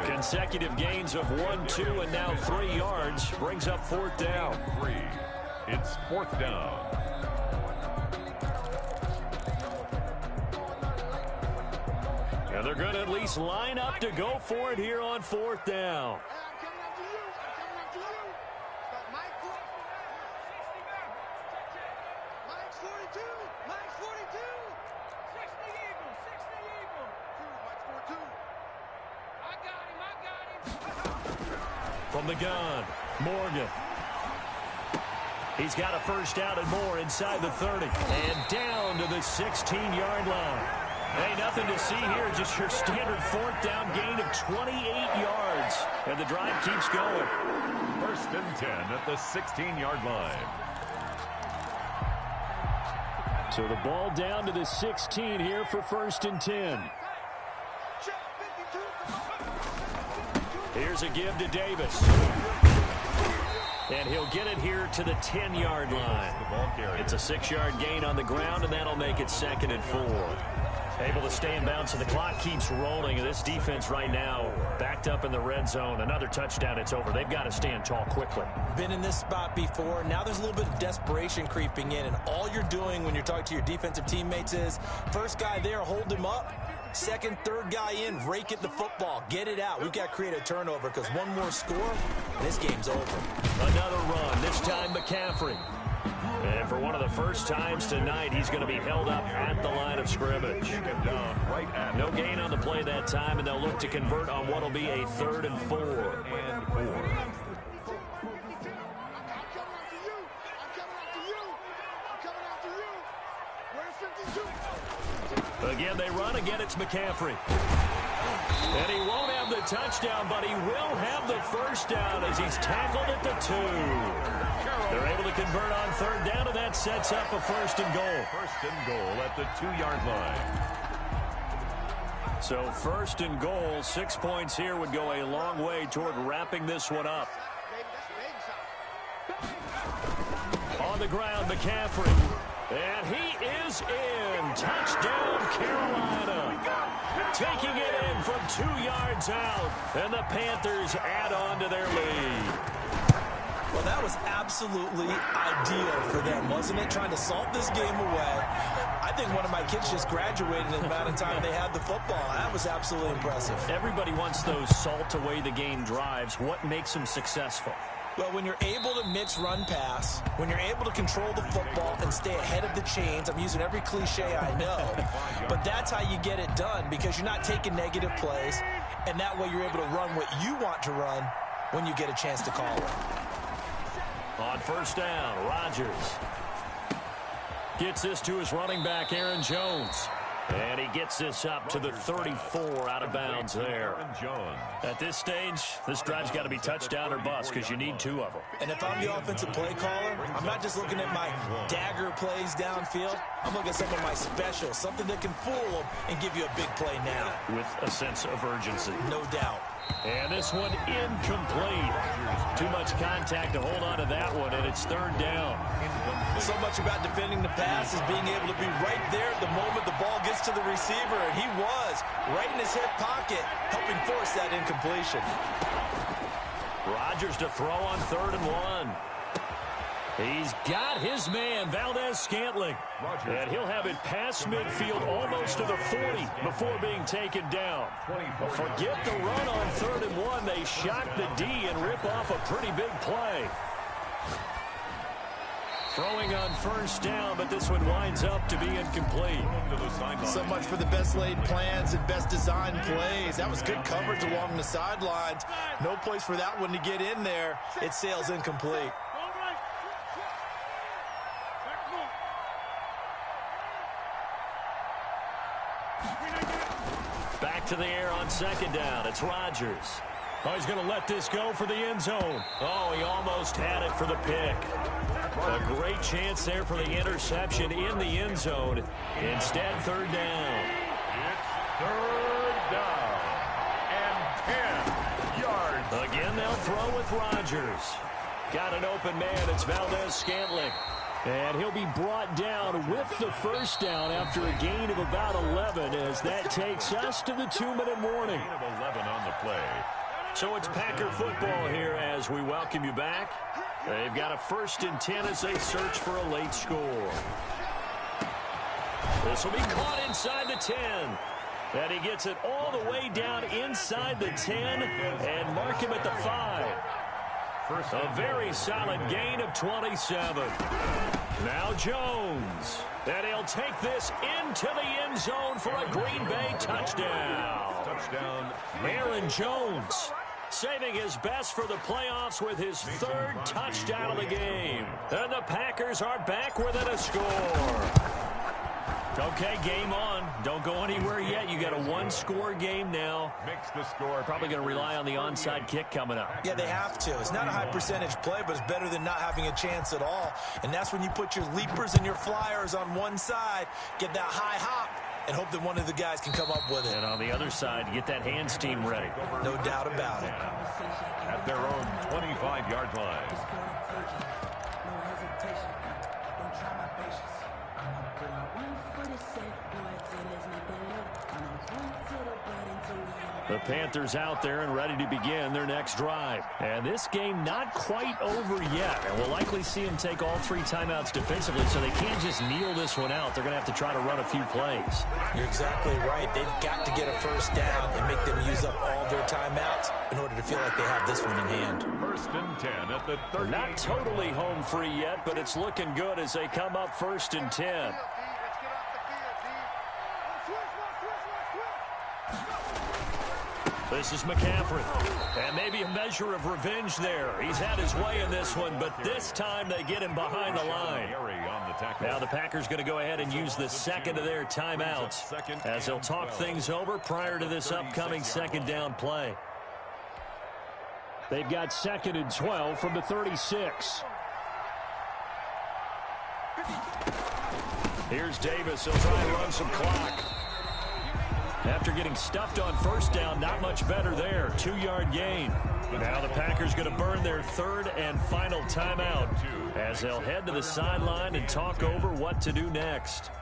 Consecutive gains of 1, 2, and now 3 yards brings up 4th down. 3. It's 4th down. And they're going to at least line up to go for it here on 4th down. From the gun, Morgan. He's got a first down and more inside the 30. And down to the 16-yard line. Hey, nothing to see here, just your standard fourth down gain of 28 yards. And the drive keeps going. First and 10 at the 16-yard line. So the ball down to the 16 here for first and 10. Here's a give to Davis. And he'll get it here to the 10-yard line. It's a 6-yard gain on the ground, and that'll make it 2nd and 4. Able to stay in bounds, and the clock keeps rolling. This defense right now backed up in the red zone. Another touchdown, it's over. They've got to stand tall quickly. Been in this spot before. Now there's a little bit of desperation creeping in, and all you're doing when you're talking to your defensive teammates is first guy there, hold him up. Second, third guy in, rake it the football. Get it out. We've got to create a turnover because one more score, and this game's over. Another run, this time McCaffrey. And for one of the first times tonight, he's going to be held up at the line of scrimmage. No gain on the play that time, and they'll look to convert on what will be a 3rd and 4. Again, they run. Again, it's McCaffrey. And he won't have the touchdown, but he will have the first down as he's tackled at the 2. They're able to convert on 3rd down, and that sets up a 1st and goal. 1st and goal at the 2-yard line. So 1st and goal, 6 points here would go a long way toward wrapping this one up. On the ground, McCaffrey. And he is in. Touchdown, Carolina. Taking it in from 2 yards out. And the Panthers add on to their lead. Well, that was absolutely ideal for them, wasn't it? Trying to salt this game away. I think one of my kids just graduated in the amount of time they had the football. That was absolutely impressive. Everybody wants those salt away the game drives. What makes them successful? Well, when you're able to mix run pass, when you're able to control the football and stay ahead of the chains, I'm using every cliche I know, but that's how you get it done because you're not taking negative plays, and that way you're able to run what you want to run when you get a chance to call it. On 1st down, Rodgers gets this to his running back, Aaron Jones. And he gets this up to the 34 out of bounds there. At this stage, this drive's got to be touchdown or bust because you need 2 of them. And if I'm the offensive play caller, I'm not just looking at my dagger plays downfield. I'm looking at some of my specials, something that can fool them and give you a big play now. With a sense of urgency. No doubt. And this one incomplete. Too much contact to hold on to that one, and it's 3rd down. So much about defending the pass is being able to be right there at the moment the ball gets to the receiver, and he was right in his hip pocket, helping force that incompletion. Rodgers to throw on 3rd and 1. He's got his man, Valdez-Scantling. And he'll have it past midfield almost to the 40 before being taken down. But forget the run on 3rd and 1. They shock the D and rip off a pretty big play. Throwing on 1st down, but this one winds up to be incomplete. So much for the best laid plans and best designed plays. That was good coverage along the sidelines. No place for that one to get in there. It sails incomplete. Back to the air on 2nd down. It's Rodgers. Oh, he's going to let this go for the end zone. Oh, he almost had it for the pick. A great chance there for the interception in the end zone. Instead, 3rd down. It's 3rd down and 10 yards. Again, they'll throw with Rodgers. Got an open man. It's Valdez-Scantling. And he'll be brought down with the 1st down after a gain of about 11 as that takes us to the 2-minute warning. Gain of 11 on the play. So it's Packer football here as we welcome you back. They've got a 1st and 10 as they search for a late score. This will be caught inside the 10. And he gets it all the way down inside the 10 and mark him at the 5. A very solid gain of 27. Now Jones. And he'll take this into the end zone for a Green Bay touchdown. Touchdown. Aaron Jones saving his best for the playoffs with his third touchdown of the game. And the Packers are back within a score. Okay, game on. Don't go anywhere yet. You got a one-score game now. Makes the score. Probably going to rely on the onside kick coming up. Yeah, they have to. It's not a high-percentage play, but it's better than not having a chance at all. And that's when you put your leapers and your flyers on one side, get that high hop, and hope that one of the guys can come up with it. And on the other side, get that hands team ready. No doubt about it. At their own 25-yard line. The Panthers out there and ready to begin their next drive. And this game not quite over yet. And we'll likely see them take all three timeouts defensively, so they can't just kneel this one out. They're going to have to try to run a few plays. You're exactly right. They've got to get a first down and make them use up all their timeouts in order to feel like they have this one in hand. 1st and 10 at the 30. Not totally home free yet, but it's looking good as they come up 1st and 10. This is McCaffrey, and maybe a measure of revenge there. He's had his way in this one, but this time they get him behind the line. Now the Packers going to go ahead and use the second of their timeouts as they'll talk things over prior to this upcoming second down play. They've got 2nd and 12 from the 36. Here's Davis. He'll try and run some clock. After getting stuffed on first down, not much better there. 2-yard gain. Now the Packers going to burn their third and final timeout as they'll head to the sideline and talk over what to do next.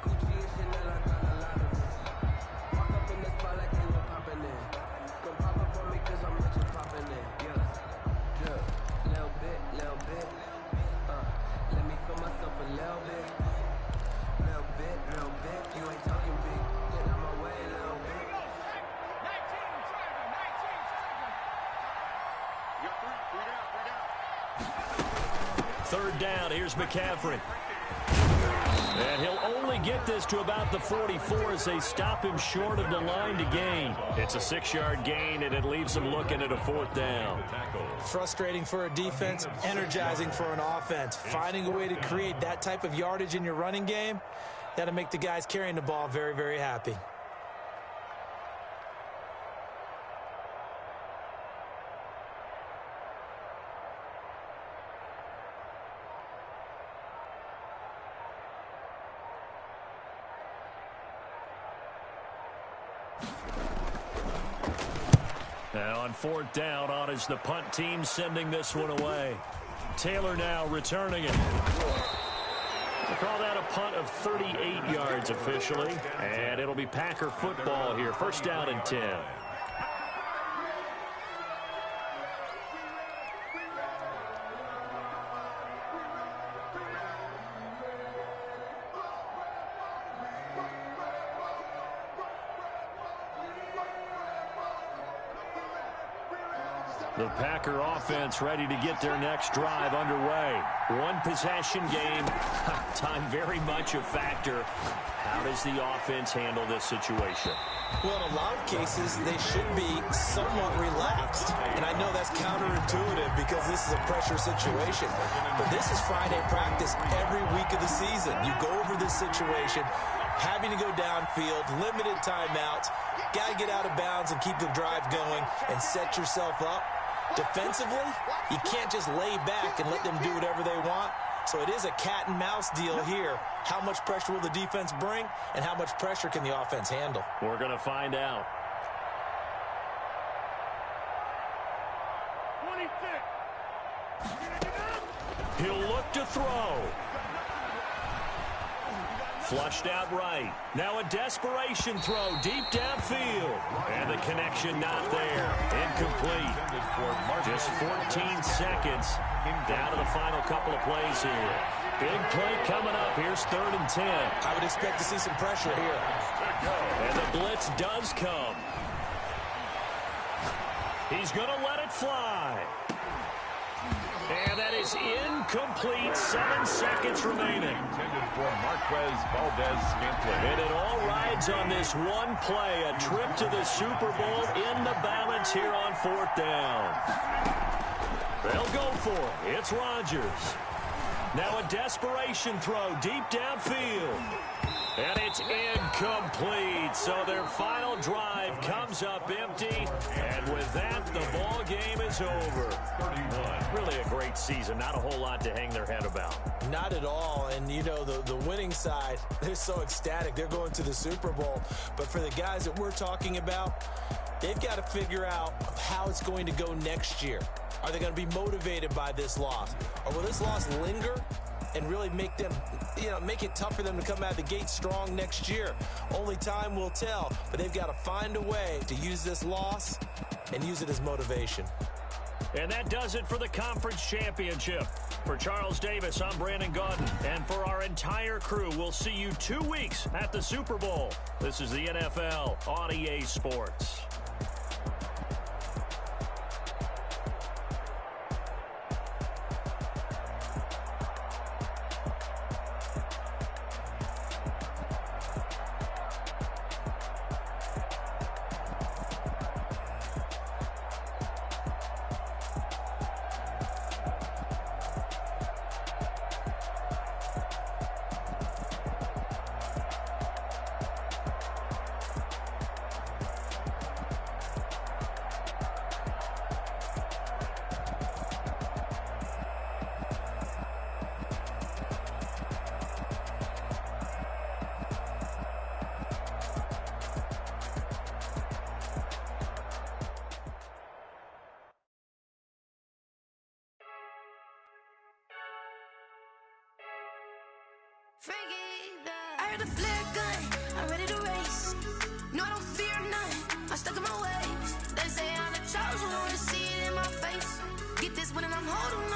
Third down, here's McCaffrey. And he'll only get this to about the 44 as they stop him short of the line to gain. It's a 6-yard gain, and it leaves them looking at a 4th down. Frustrating for a defense, energizing for an offense. Finding a way to create that type of yardage in your running game, that'll make the guys carrying the ball very, very happy. Now on 4th down, on is the punt team sending this one away. Taylor now returning it. We'll call that a punt of 38 yards officially. And it'll be Packer football here. 1st down and 10. The Packer offense ready to get their next drive underway. One possession game. Time very much a factor. How does the offense handle this situation? Well, in a lot of cases, they should be somewhat relaxed. And I know that's counterintuitive because this is a pressure situation. But this is Friday practice every week of the season. You go over this situation, having to go downfield, limited timeouts, got to get out of bounds and keep the drive going and set yourself up. Defensively, you can't just lay back and let them do whatever they want. So it is a cat and mouse deal here. How much pressure will the defense bring, and how much pressure can the offense handle? We're going to find out. 26. He'll look to throw. Flushed out right. Now a desperation throw deep downfield. And the connection not there. Incomplete. Just 14 seconds down to the final couple of plays here. Big play coming up. Here's 3rd and 10. I would expect to see some pressure here. And the blitz does come. He's going to let it fly. And that is incomplete. 7 seconds remaining. Intended for Marquez Valdez-Scantling. And it all rides on this one play. A trip to the Super Bowl in the balance here on 4th down. They'll go for it. It's Rodgers. Now a desperation throw deep downfield. And it's incomplete. So their final drive comes up empty. And with that, the ball game is over. 31. Really a great season. Not a whole lot to hang their head about. Not at all. And, you know, the winning side, they're so ecstatic. They're going to the Super Bowl. But for the guys that we're talking about, they've got to figure out how it's going to go next year. Are they going to be motivated by this loss? Or will this loss linger and really make them, make it tough for them to come out of the gate strong next year? Only time will tell, but they've got to find a way to use this loss and use it as motivation. And that does it for the conference championship. For Charles Davis, I'm Brandon Gaudin. And for our entire crew, we'll see you 2 weeks at the Super Bowl. This is the NFL on EA Sports. I heard the flare gun, I'm ready to race. No, I don't fear none, I'm stuck in my ways. They say I'm the chosen one, to see it in my face. Get this one and I'm holding on.